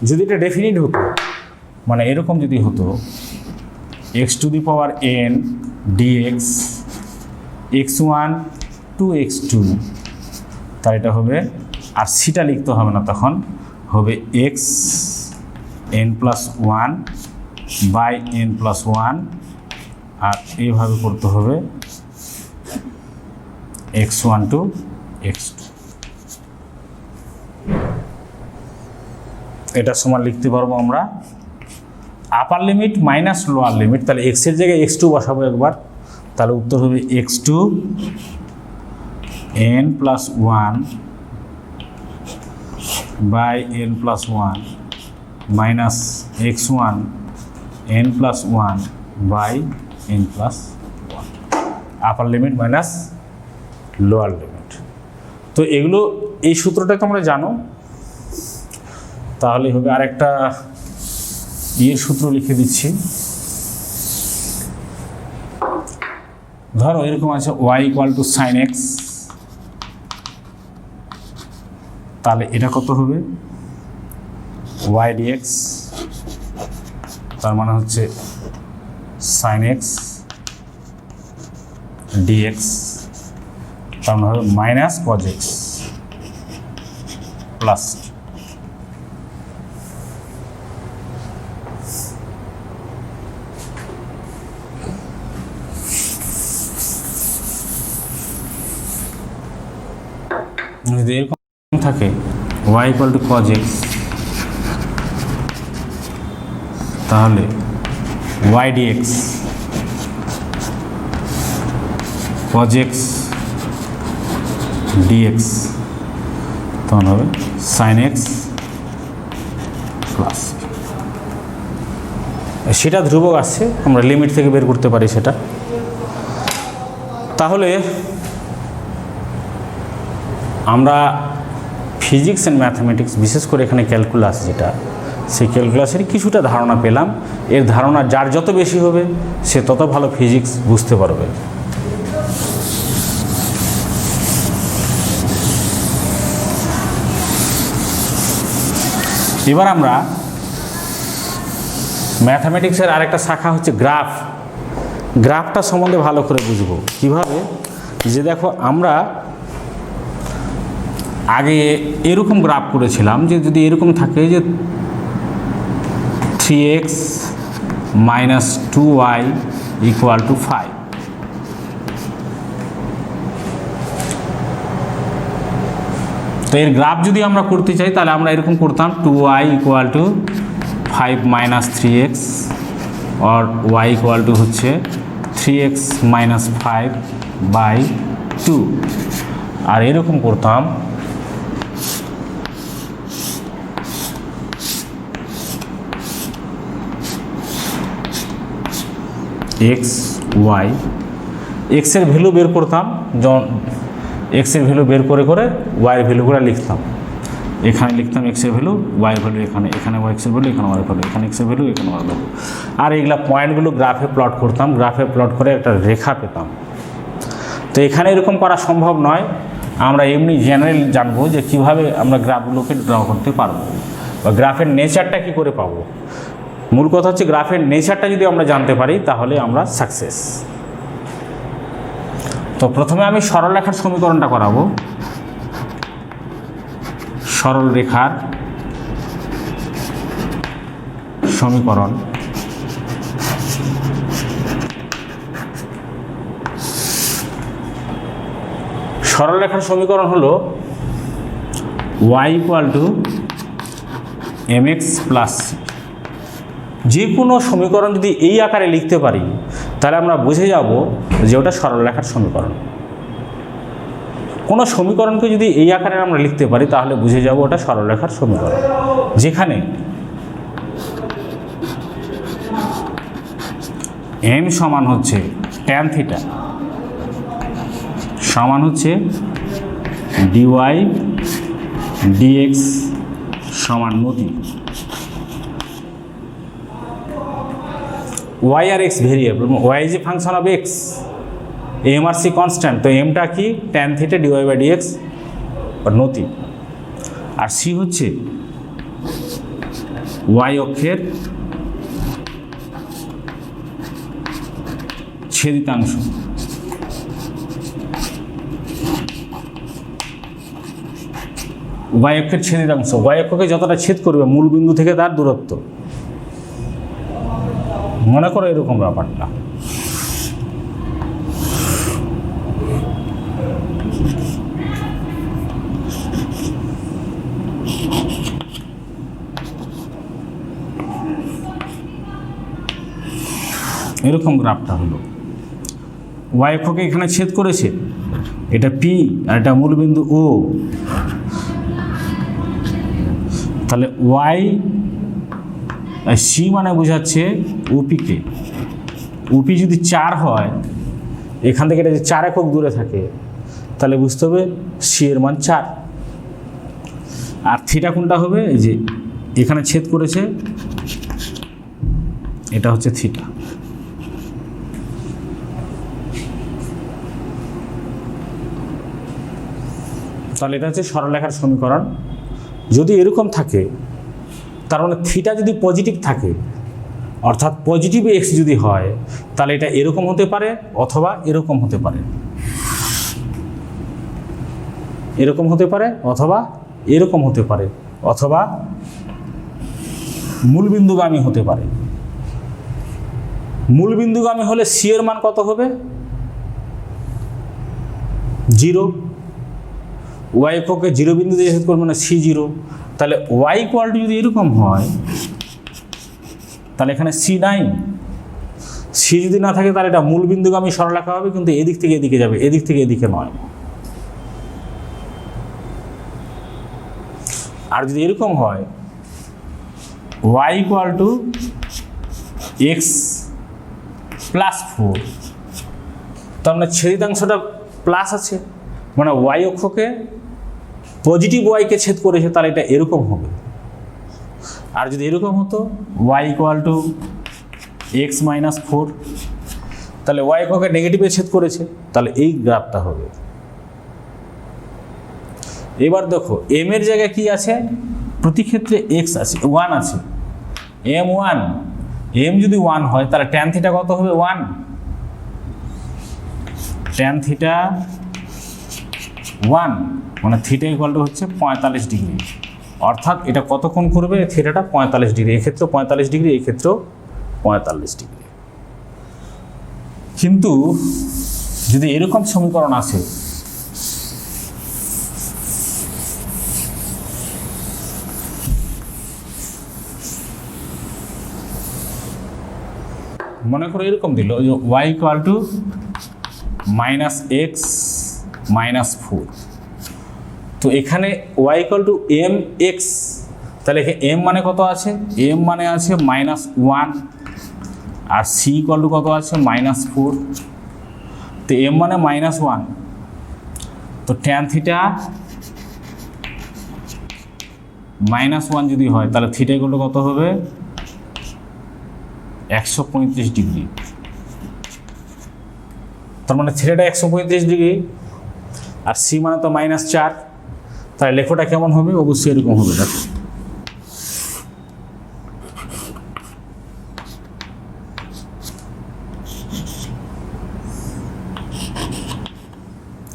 যদি এটা ডেফিনিট হতো, মানে এরকম যদি হতো x⁴n dx x1 to x2, তার এটা হবে, আর সিটা লিখতে হবে না, তখন হবে x n+1 বাই n+1, আর এইভাবে করতে হবে x1 to x2। এটা সমান লিখতে পারবো আমরা আপার লিমিট মাইনাস লোয়ার লিমিট, তাহলে x এর জায়গায় x2 বসাবো একবার, তাহলে উত্তর হবে x2 n+1 by n+1 minus x1 n+1 by n+1, upper limit minus lower limit. তো এগুলো, এই সূত্রটা তোমরা জানো, তাহলে হবে। আরেকটা সূত্র লিখে দিচ্ছি, ধরো এরকম আছে y = sin x, তাহলে এটা কত হবে y dx, তার মানে হচ্ছে sin x dx, তার মানে হবে মাইনাস cos x প্লাস। যদি এরকম থাকে y = cos x, তাহলে y dx cos x dx, তখন হবে sin x প্লাস। সেটা ধ্রুবক আসছে, আমরা লিমিট থেকে বের করতে পারি সেটা। তাহলে আমরা ফিজিক্স অ্যান্ড ম্যাথমেটিক্স, বিশেষ করে এখানে ক্যালকুলাস যেটা, সেই ক্যালকুলাসের কিছুটা ধারণা পেলাম। এর ধারণা যার যত বেশি হবে সে তত ভালো ফিজিক্স বুঝতে পারবে। এবার আমরা ম্যাথমেটিক্সের আরেকটা শাখা হচ্ছে গ্রাফ। গ্রাফটা সম্বন্ধে ভালো করে বুঝবো কিভাবে, যে দেখো আমরা আগে এরকম গ্রাফ করেছিলাম, যে যদি এরকম থাকে যে 3x - 2y = 5, তো এর গ্রাফ যদি আমরা করতে চাই তাহলে আমরা এরকম করতাম 2y = 5 - 3x, আর y = হচ্ছে 3x - 5/2, আর এরকম করতাম x y, x এর ভ্যালু বের করতাম, যখন x এর ভ্যালু বের করে করে y এর ভ্যালুগুলো লিখতাম, এখানে লিখতাম x এর ভ্যালু, y এর ভ্যালু এখানে, এখানে y এর ভ্যালু, এখানে y এর ভ্যালু, এখানে x এর ভ্যালু, এখানে y এর ভ্যালু, আর এইগুলা পয়েন্টগুলো গ্রাফে প্লট করতাম, গ্রাফে প্লট করে একটা রেখা পেতাম। তো এখানে এরকম করা সম্ভব নয়, আমরা এমনি জেনারেল জানবো যে কিভাবে আমরা গ্রাফগুলোকে ড্র করতে পারবো, বা গ্রাফের নেচারটা কি করে পাবো। মূল কথা হচ্ছে গ্রাফের নেচারটা যদি আমরা জানতে পারি তাহলে আমরা সাকসেস। তো প্রথমে আমি সরল রেখার সমীকরণটা করাবো। সরল রেখার সমীকরণ, সরল রেখার সমীকরণ হলো y = mx + c। যে কোনো সমীকরণ যদি এই আকারে লিখতে পারি তাহলে আমরা বুঝে যাব যে ওটা সরল রেখার সমীকরণ। কোনো সমীকরণকে যদি এই আকারে আমরা লিখতে পারি তাহলে বুঝে যাব ওটা সরল রেখার সমীকরণ, যেখানে m সমান হচ্ছে tan θ সমান হচ্ছে dy dx সমান নতি। y আর x variable, y is a function of x, m আর c কনস্ট্যান্ট। তো mটা কি tan θ dy/dx নতি, আর c হচ্ছে y অক্ষের ছেদিতাংশ। y অক্ষের ছেদিতাংশ, y অক্ষকে যতটা ছেদ করবে মূল বিন্দু থেকে তার দূরত্ব। মনে করো এরকম ব্যাপারটা। এরকম গ্রাফটা হলো, y অক্ষকে এখানে ছেদ করেছে, এটা P আর এটা মূলবিন্দু O। তাহলে y c মানে বোঝাচ্ছে OP-কে। OP যদি 4 হয়, এখান থেকে এটা যে 4 একক দূরে থাকে, তাহলে বুঝতে হবে c এর মান 4। আর থিটা কোনটা হবে, এই যে এখানে ছেদ করেছে, এটা হচ্ছে থিটা। তাহলে এটা হচ্ছে সরলরেখার সমীকরণ। যদি এরকম থাকে তার মানে থিটা যদি পজিটিভ থাকে, অর্থাৎ পজিটিভ x যদি হয়, তাহলে এটা এরকম হতে পারে অথবা এরকম হতে পারে, এরকম হতে পারে অথবা এরকম হতে পারে, অথবা মূলবিন্দুগামী হতে পারে। মূলবিন্দুগামী হলে c এর মান কত হবে, 0। y অক্ষকে 0 বিন্দুতে ছেদ করবে মানে c0। তাহলে y = যদি এরকম হয় তাহলে এখানে c নাই। c যদি না থাকে তাহলে এটা মূলবিন্দুগামী সরলরেখা হবে, কিন্তু এদিক থেকে এদিকে যাবে, এদিক থেকে এদিকে নয়। আর যদি এরকম হয় y = x + 4, তার মানে ছেদিতাংশটা প্লাস আছে, মানে y অক্ষকে পজিটিভ y-কে ছেদ করেছে, তাহলে এটা এরকম হবে। আর যদি এরকম হতো y = x - 4, তাহলে y অক্ষকে নেগেটিভে ছেদ করেছে, তাহলে এই গ্রাফটা হবে। এবার দেখো m এর জায়গায় কি আছে, প্রতি ক্ষেত্রে x আছে, 1 আছে, m1। m যদি 1 হয় তাহলে tan θ কত হবে, 1। tan θ 1 মানে θ হচ্ছে 45 ডিগ্রি, অর্থাৎ এটা কতক্ষণ করবে, থিটাটা 45 ডিগ্রি, এক্ষেত্রে 45 ডিগ্রি, এই ক্ষেত্রেও 45 ডিগ্রি। কিন্তু যদি এরকম সমীকরণ আসে, মনে করো এরকম দিল y = -x - 4, তো এখানে y = mx, তাহলে m মানে কত আছে, m মানে আছে -1, আর c কত আছে -4। তো m মানে -1, তো tan θ -1 যদি হয় তাহলে θ কত হবে, 135 ডিগ্রি। তার মানে থিটাটা 135 ডিগ্রি, আর c মানে তো -4, তাহলে লেখাটা কেমন হবে, অবশ্যই এরকম হবে। দেখো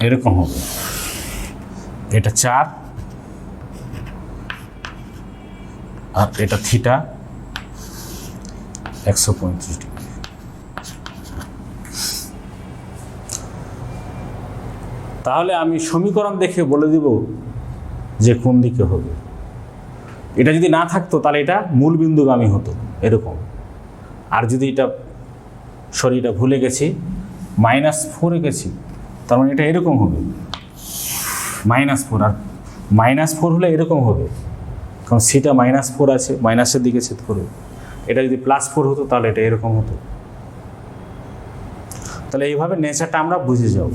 এরকম হবে, এটা 4 আর এটা থিটা 135 ডিগ্রি। তাহলে আমি সমীকরণ দেখে বলে দিব যে কোন দিকে হবে। এটা যদি না থাকতো তাহলে এটা মূল বিন্দুগামী হতো এরকম। আর যদি এটা এটা ভুলে গেছি -4 গেছি, তার মানে এটা এরকম হবে -4, আর -4 হলে এরকম হবে, কারণ সিটা -4 আছে, মাইনাসের দিকে ছেদ করবে। এটা যদি +4 হতো তাহলে এটা এরকম হতো। তাহলে এইভাবে নেচারটা আমরা বুঝে যাব,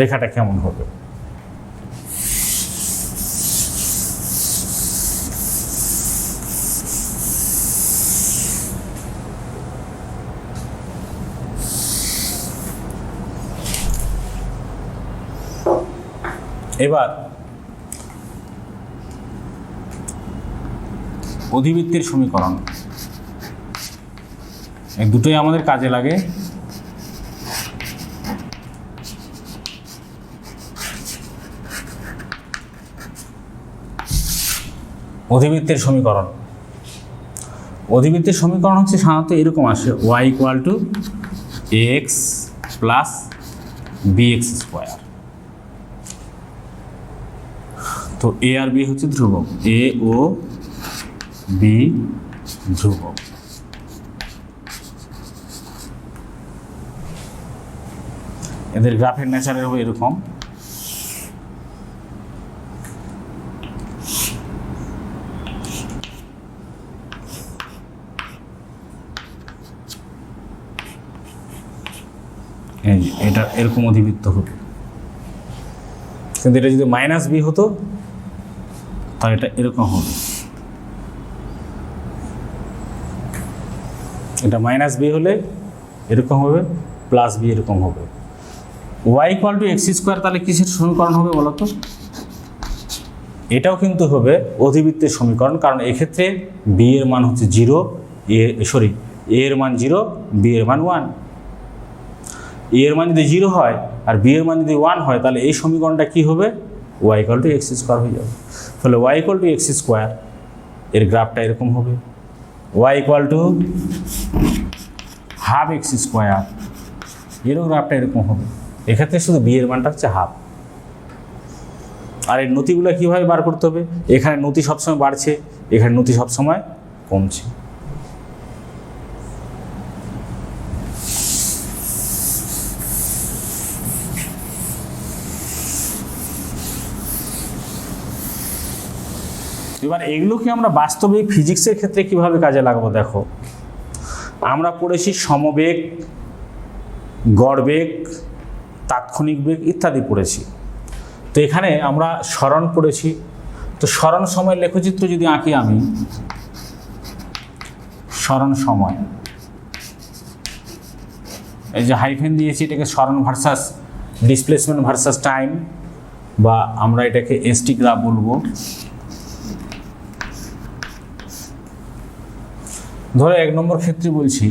রেখাটা কেমন হবে। এবার অধিবৃত্তের সমীকরণ, এই দুটোই আমাদের কাজে লাগে। অধিবৃত্তের সমীকরণ হচ্ছে সাধারণত এরকম আসে, y = ax + bx²। তো a আর b হচ্ছে ধ্রুবক, a ও b ধ্রুবক। এদের গ্রাফের নেচারের হবে এরকম। এটা এরকম অধিবৃত্ত হবে, কিন্তু এটা যদি -b হতো তাহলে এটা এরকম হবে। এটা -b হলে এরকম হবে, +b এরকম হবে। y = x², তাহলে কিসের সমীকরণ হবে বলো তো? এটাও কিন্তু হবে অধিবৃত্তের সমীকরণ, কারণ এক্ষেত্রে b এর মান হচ্ছে 0, a এর মান 0, b এর মান 1। a এর মান যদি 0 হয় আর b এর মান যদি 1 হয়, তাহলে এই সমীকরণটা কি হবে? y = x² হয়ে যাবে। তাহলে y = x², এর গ্রাফটা এরকম হবে, y = ½ x², এরও গ্রাফটা এরকম হবে। এক্ষেত্রে শুধু b এর মানটা হচ্ছে ½। আর এর নতিগুলো কীভাবে বার করতে হবে? এখানে নতি সবসময় বাড়ছে, এখানে নতি সবসময় কমছে। এবার এগুলোকে আমরা বাস্তবিক ফিজিক্সের ক্ষেত্রে কিভাবে কাজে লাগাবো দেখো। আমরা পড়েছি সমবেগ, গড়বেগ, তাৎক্ষণিক বেগ ইত্যাদি পড়েছি। তো এখানে আমরা সরণ পড়েছি। তো সরণ সময়ের লেখচিত্র যদি আঁকি আমি, সরণ সময়, এই যে হাইফেন দিয়েছি, এটাকে সরণ ভার্সাস ডিসপ্লেসমেন্ট ভার্সাস টাইম, বা আমরা এটাকে এসটি গ্রাফ বলবো। ধরো 1 নম্বর ক্ষেত্রে বলছি,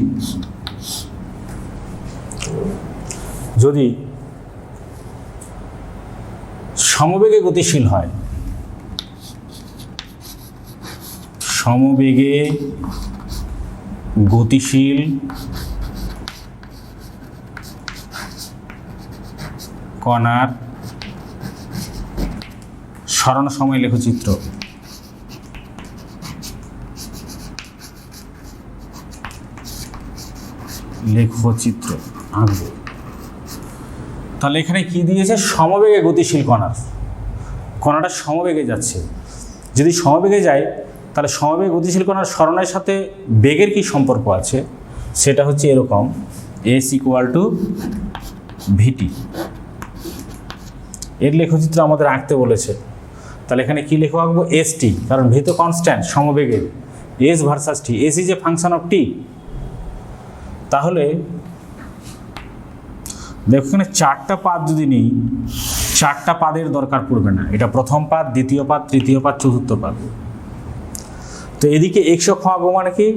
যদি সমবেগে গতিশীল হয়, সমবেগে গতিশীল কণার সরণ সময় লেখচিত্র। লেখচিত্র আঁকবো। তাহলে এখানে কি দিয়েছে? সমবেগে গতিশীল কণাটা সমবেগে যাচ্ছে। যদি সমবেগে যায় তাহলে সমবেগে গতিশীল কণার সরণের সাথে বেগের কি সম্পর্ক আছে, সেটা হচ্ছে এরকম, s = vt। এর লেখচিত্র আমাদের আঁকতে বলেছে। তাহলে এখানে কি লেখা আঁকবো? st, কারণ v তো কনস্ট্যান্ট সমবেগের, s versus t, s is a function of t। তাহলে দেখো এখানে 4টা পাদ যদি নিই, 4টা পাদের দরকার পড়বে না। এটা প্রথম পাদ, দ্বিতীয় পাদ, তৃতীয় পাদ, চতুর্থ পাদ। তো এদিকে x অক্ষ আঁকবো মানে কি?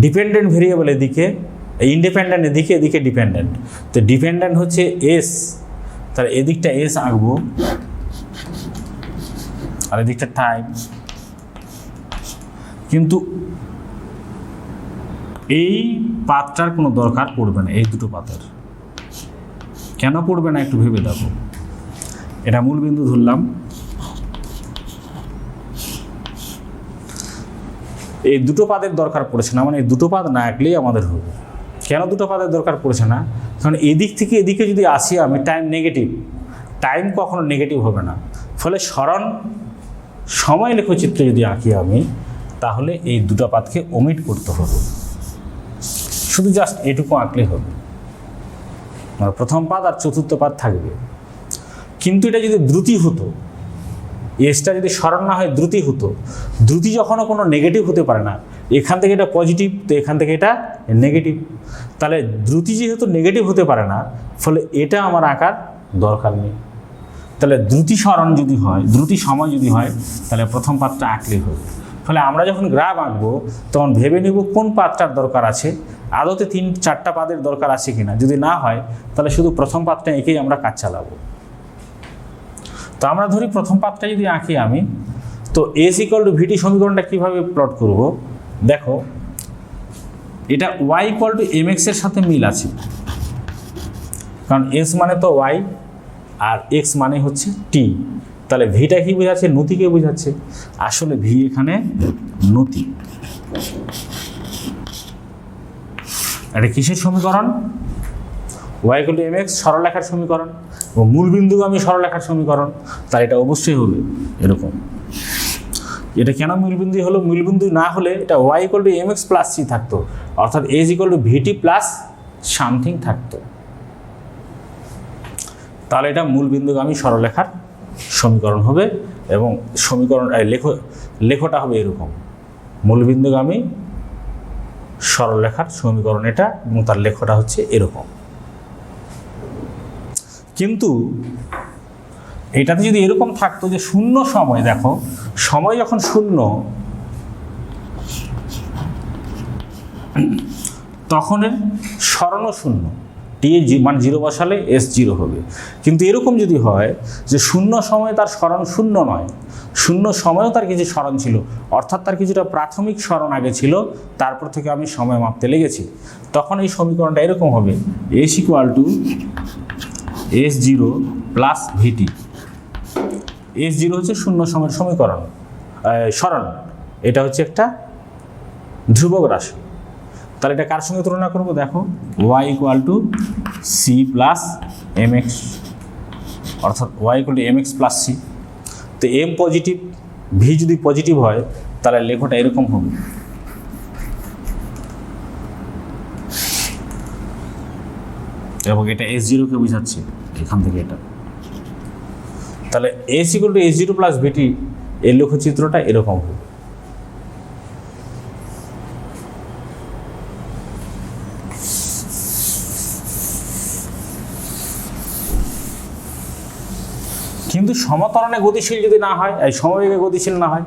ডিপেন্ডেন্ট ভেরিয়েবল এদিকে, ইন্ডিপেন্ডেন্ট এদিকে, এদিকে ডিপেন্ডেন্ট। তো ডিপেন্ডেন্ট হচ্ছে s, তাহলে এদিকটা এস আঁকবো আর এদিকটা টাইম। কিন্তু এই পাতটার কোনো দরকার পড়বে না, এই দুটো পাতের। কেন পড়বে না একটু ভেবে দেখো। এটা মূল বিন্দু ধরলাম, এই দুটো পাদের দরকার পড়েছে না, মানে এই দুটো পাদ না আঁকলেই আমাদের হবে। কেন দুটো পাদের দরকার পড়েছে না? কারণ এদিক থেকে এদিকে যদি আসি আমি, টাইম নেগেটিভ, টাইম কখনো নেগেটিভ হবে না। ফলে সরণ সময় লেখচিত্র যদি আঁকি আমি, তাহলে এই দুটো পাদকে ওমিট করতে হবে, শুধু জাস্ট এটুকু আঁকলেই হবে। মানে প্রথম পাদ আর চতুর্থ পাদ থাকবে। কিন্তু এটা যদি দ্রুতি হতো, এসটা যদি সরণ না হয় দ্রুতি হতো, দ্রুতি যখনও কোনো নেগেটিভ হতে পারে না, এখান থেকে এটা পজিটিভ তো এখান থেকে এটা নেগেটিভ, তাহলে দ্রুতি যেহেতু নেগেটিভ হতে পারে না, ফলে এটা আমার আঁকার দরকার নেই। তাহলে দ্রুতি সরণ যদি হয়, দ্রুতি সময় যদি হয়, তাহলে প্রথম পাদটা আঁকলেই হবে। ফলে আমরা যখন গ্রাফ আঁকবো তখন ভেবে নেব কোন পাদটার দরকার আছে, আদতে 3-4টা পাদের দরকার আছে কিনা। যদি না হয় তাহলে শুধু প্রথম পাদটা এঁকেই আমরা কাজ চালাবো। তো আমরা ধরি প্রথম পাদটা যদি আঁকি আমি, তো এস ইকুয়াল টু ভিটি সমীকরণটা কীভাবে প্লট করব? দেখো, এটা ওয়াই ইকুয়াল টু এম এক্সের সাথে মিল আছে, কারণ এস মানে তো ওয়াই আর এক্স মানে হচ্ছে টি। তাহলে ভিটা কি বোঝাচ্ছে? নতিকে বোঝাচ্ছে। আসলে ভি এখানে নতি। এটা কিসের সমীকরণ? Y equal to M x সরলরেখার সমীকরণ এবং মূলবিন্দুগামী সরলরেখার সমীকরণ। তাই এটা অবশ্যই হবে এরকম। এটা কেন মূলবিন্দু হলো? মূলবিন্দু না হলে এটা y equal to M x plus c থাকতো, অর্থাৎ s equal to vt plus something থাকতো। তাহলে এটা মূলবিন্দুগামী সরলরেখার সমীকরণ হবে এবং সমীকরণ লেখটা হবে এরকম, মূলবিন্দুগামী সরলরেখার সমীকরণ এটা, এবং তার লেখটা হচ্ছে এরকম। কিন্তু এটাতে যদি এরকম থাকতো যে শূন্য সময়, দেখো সময় যখন শূন্য তখন সরণও শূন্য, টি মান 0 বসালে এস 0 হবে। কিন্তু এরকম যদি হয় যে শূন্য সময়ে তার সরণ শূন্য নয়, শূন্য সময়েও তার কিছু সরণ ছিল, অর্থাৎ তার কিছুটা প্রাথমিক সরণ আগে ছিল, তারপর থেকে আমি সময় মাপতে লেগেছি, তখন এই সমীকরণটা এরকম হবে, S equal to S 0 plus vt. S 0 হচ্ছে শূন্য সময়ের সমীকরণ সরণ, এটা হচ্ছে একটা ধ্রুবক রাশি। তাহলে এটা কার সঙ্গে তুলনা করবো? দেখো, Y equal to C plus M X, অর্থাৎ Y equal to M x plus C. তো এম পজিটিভ, ভি যদি পজিটিভ হয় তাহলে লেখটা এরকম হবে। এবং এটা এস 0কে বোঝাচ্ছে এখান থেকে এটা। তাহলে S equal to S 0 plus V T, এর লেখচিত্রটা এরকম হবে। কিন্তু সমতরণে গতিশীল যদি না হয়, এই সমবেগে গতিশীল না হয়,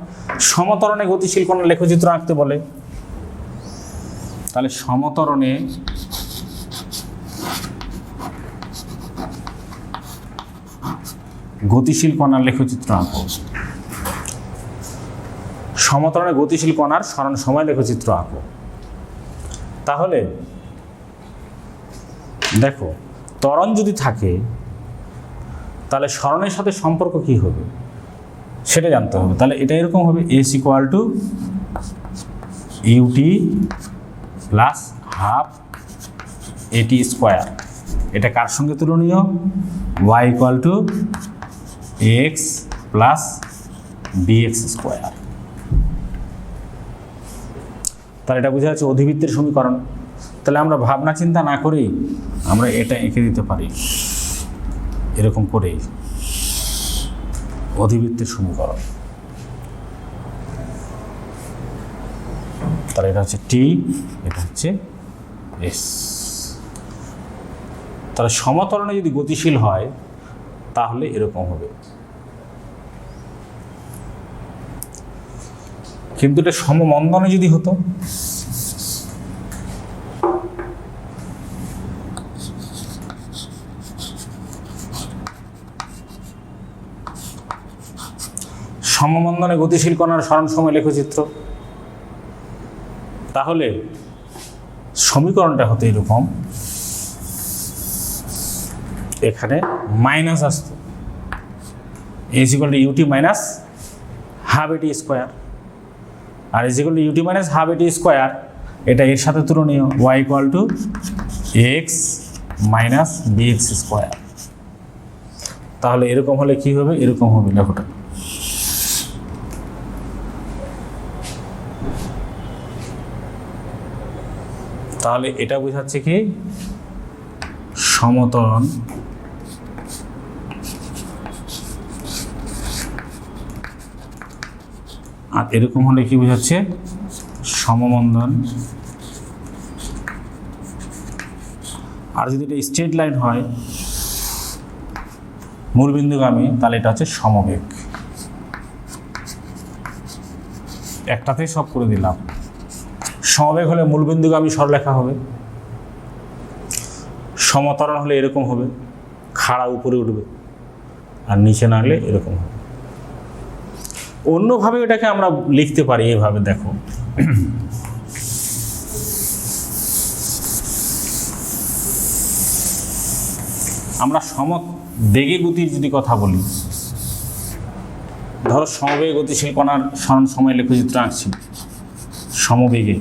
সমতরণে গতিশীল কোন লেখচিত্র আঁকতে বলে, তাহলে সমতরণে গতিশীল কণার লেখচিত্র আঁকো। সমতরণে গতিশীল কণার সরণ সময় লেখচিত্র আঁকো। তাহলে দেখো, ত্বরণ যদি থাকে তাহলে সরণের সাথে সম্পর্ক কি হবে সেটা জানতে হবে। তাহলে এটা এরকম হবে, S equal to U T plus half A T square. এটা কার সঙ্গে তুলনীয়? Y equal to X plus B X square. তাহলে এটা বোঝা যাচ্ছে অধিবৃত্তের সমীকরণ। তাহলে আমরা ভাবনা চিন্তা না করেই আমরা এটা এঁকে দিতে পারি এরকম করেই, অধিবৃত্তের সমীকরণ। তাহলে এটা হচ্ছে টি, এটা হচ্ছে এস। তাহলে সমতরণে যদি গতিশীল হয় তাহলে এরকম হবে, কিন্তু এটা সমমন্দনে যদি হতো, সমমন্দনে গতিশীল কণার সরণ সময় লেখচিত্র। তাহলে সমীকরণটা হতো এরকম, এখানে মাইনাস আসতো, is equal to U T minus half A T square, আর is equal to U T minus half A T square, এটা এর সাথে তুলনীয়, Y equal to X minus B X square. তাহলে এরকম হলে কি হবে, এরকম হবে লেখোটা। তাহলে এটা বোঝাচ্ছে কি সমতরণ আর এরকম হলে কি বোঝাচ্ছে সমমন্দন। আর যদি এটা স্ট্রেট লাইন হয় মূলবিন্দুগামী, তাহলে এটা হচ্ছে সমবেগ। একটাতেই সব করে দিলাম। সমবেগ হলে মূলবিন্দুগামী সরলরেখা হবে, সমতরণ হলে এরকম হবে, খাড়া উপরে উঠবে, আর নিচে নামলে এরকম হবে। অন্যভাবে এটাকে আমরা লিখতে পারি এইভাবে, দেখো আমরা বেগে গতির যদি কথা বলি, ধরো সমবেগে গতিশীল কণার সরণ সময় লেখচিত্র আঁকছি, সমবেগে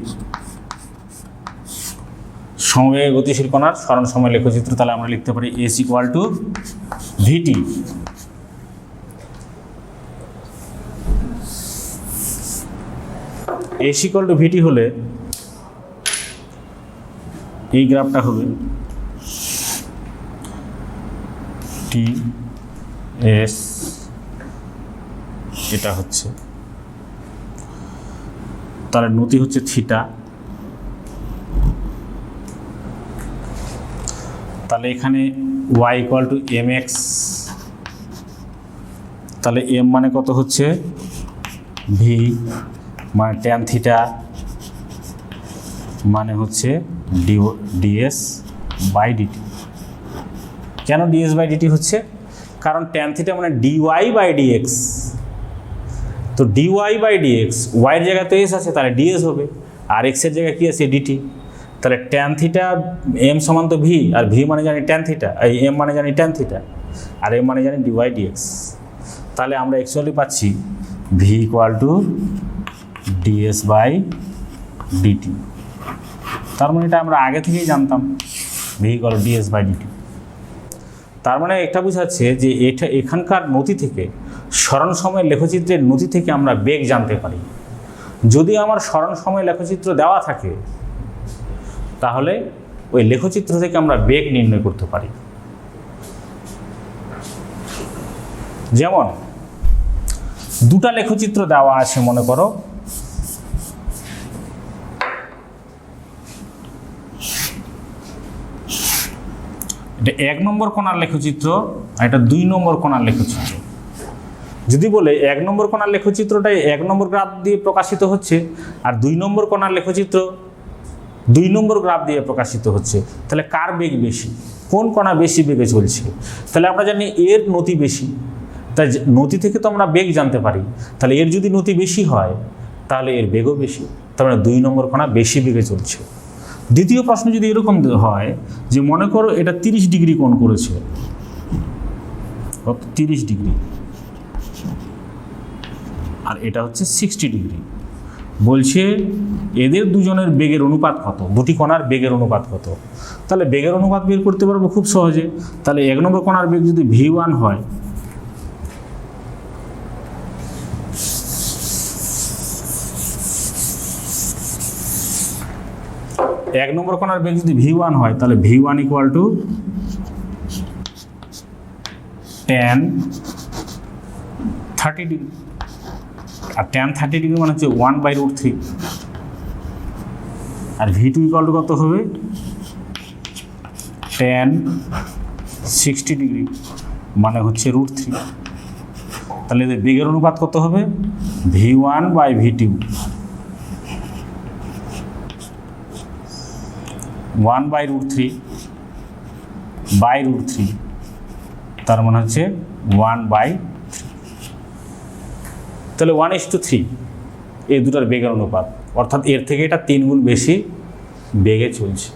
গতিশীল কণার সরণ সময় লেখচিত্র, তাহলে আমরা লিখতে পারি S equal to V T. S equal to V T হলে এই গ্রাফটা হবে টি এস, এটা হচ্ছে, তাহলে নতি হচ্ছে থিটা। তাহলে এখানে y equal to M x, তাহলে এম মানে কত হচ্ছে ভি, মানে ট্যান থিটা, মানে হচ্ছে ডিএস বাই ডিটি। কেন ডিএস বাই ডিটি হচ্ছে? কারণ ট্যান থিটা মানে ডিওয়াই বাই ডিএক্স, তো ডিওয়াই বাই ডিএক্স, ওয়াইয়ের জায়গায় তো এস আছে, তাহলে ডিএস হবে, আর এক্সের জায়গায় কী আছে ডিটি। তাহলে ট্যান থিটা এম সমান তো ভি, আর ভি মানে জানি ট্যান থিটা, এই এম মানে জানি ট্যান থিটা, আর এম মানে জানি ডিওয়াই ডিএক্স। তাহলে আমরা অ্যাকচুয়ালি পাচ্ছি v equal to ds by dt. তার মানে এটা আমরা আগে থেকেই জানতাম, v equal to ds by dt. তার মানে এটা বোঝাচ্ছে যে এটা এখানকার নথি থেকে, সরণ সময় লেখচিত্রের নথি থেকে আমরা বেগ জানতে পারি। যদি আমার সরণ সময় লেখচিত্র দেওয়া থাকে, তাহলে ওই লেখচিত্র থেকে আমরা বেগ নির্ণয় করতে পারি। যেমন দুটা লেখচিত্র দেওয়া আছে, মনে করো এটা 1 নম্বর কোণার লেখচিত্র, আর এটা 2 নম্বর কোণার লেখচিত্র। যদি বলে 1 নম্বর কোণার লেখচিত্রটাই 1 নম্বর গ্রাফ দিয়ে প্রকাশিত হচ্ছে, আর 2 নম্বর কোণার লেখচিত্র 2 নম্বর গ্রাফ দিয়ে প্রকাশিত হচ্ছে, তাহলে কার বেগ বেশি, কোন কণা বেশি বেগে চলছে? তাহলে আমরা জানি এর নতি বেশি, তাই নতি থেকে তো আমরা বেগ জানতে পারি। তাহলে এর যদি নতি বেশি হয়, তাহলে এর বেগও বেশি, তার মানে 2 নম্বর কণা বেশি বেগে চলছে। দ্বিতীয় প্রশ্ন যদি এরকম হয় যে মনে করো এটা 30 ডিগ্রি কোণ করেছে, 30 ডিগ্রি, আর এটা হচ্ছে 60 ডিগ্রি, বলছে এদের দুজনের বেগের অনুপাত কত, দুটি কণার বেগের অনুপাত কত। তাহলে বেগের অনুপাত বের করতে পারবো খুব সহজে। তাহলে 1 নম্বর কণার বেগ যদি v1 হয়, এক নম্বর কোণার বেগ যদি v1 হয়, তাহলে v1 equal to tan 30 degree, আর tan 30 ডিগ্রি মানে হচ্ছে 1/√3, আর v2 ইকুয়াল টু কত হবে tan 60 ডিগ্রি, মানে হচ্ছে √3। তাহলে এদের বেগের অনুপাত কত হবে v1/v2, 1/√3/√3, তার মানে হচ্ছে 1/3। তাহলে 1:3 এই দুটার বেগের অনুপাত, অর্থাৎ এর থেকে এটা 3 গুণ বেশি বেগে চলছে।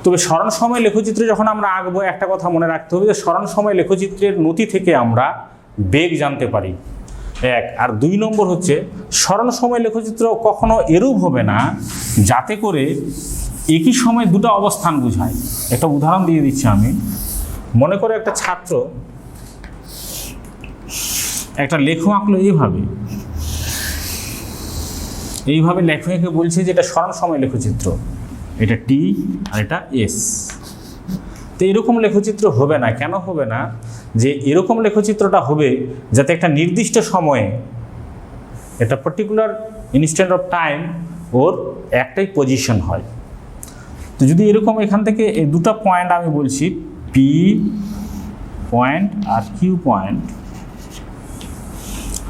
তবে স্মরণ সময় লেখচিত্রে যখন আমরা আঁকবো একটা কথা মনে রাখতে হবে যে স্মরণ সময় লেখচিত্রের নতি থেকে আমরা বেগ জানতে পারি, 1। আর 2 নম্বর হচ্ছে স্মরণ সময় লেখচিত্র কখনো এরূপ হবে না যাতে করে একই সময় দুটো অবস্থান বোঝায়। একটা উদাহরণ দিয়ে দিচ্ছি আমি। মনে করে একটা ছাত্র একটা লেখো আঁকলো এইভাবে লেখো এঁকে বলছে যে এটা স্মরণ সময় লেখচিত্র, এটা টি আর এটা এস। তো এরকম লেখচিত্র হবে না। কেন হবে না? যে এরকম লেখচিত্রটা হবে যাতে একটা নির্দিষ্ট সময়ে, একটা পার্টিকুলার ইনস্ট্যান্ট অফ টাইম ওর একটাই পজিশন হয়। তো যদি এরকম এখান থেকে এই দুটো পয়েন্ট আমি বলছি, পি পয়েন্ট আর কিউ পয়েন্ট,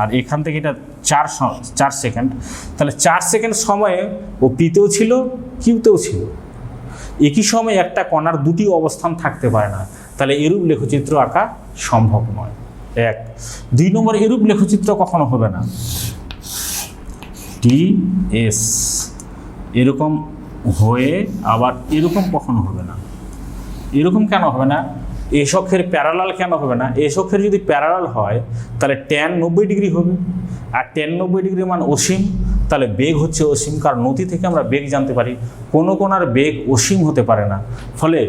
আর এখান থেকে এটা 4 সেকেন্ড, তাহলে 4 সেকেন্ড সময়ে ও পিতেও ছিল কিউতেও ছিল। একই সময়ে একটা কণার দুটি অবস্থান থাকতে পারে না, তাহলে এরূপ লেখচিত্র আঁকা সম্ভব নয়, 1। 2 নম্বর, এরূপ লেখচিত্র কখনো হবে না। টি এস এরকম হয়ে আবার এরকম কখনো হবে না। এরকম কেন হবে না? এস অক্ষের প্যারালাল কেন হবে না? এস অক্ষের যদি প্যারালাল হয় তাহলে tan 90 ডিগ্রি হবে, আর tan 90 ডিগ্রি মান অসীম, তাহলে বেগ হচ্ছে অসীম। কারণ নতি থেকে আমরা বেগ জানতে পারি, কোনো কোণার বেগ অসীম হতে পারে না। ফলে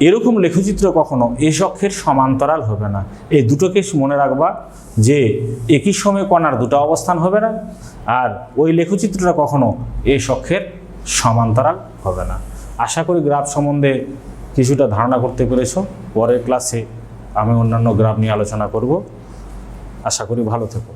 এরকম লেখচিত্র কখনো এস অক্ষের সমান্তরাল হবে না। এই দুটোকে মনে রাখবা যে একই সময়ে কণার দুটো অবস্থান হবে না, আর ওই লেখচিত্রটা কখনো এস অক্ষের সমান্তরাল হবে না। আশা করি গ্রাফ সম্বন্ধে কিছুটা ধারণা করতে পেরেছো। পরের ক্লাসে আমি অন্যান্য গ্রাফ নিয়ে আলোচনা করব। আশা করি ভালো থেকো।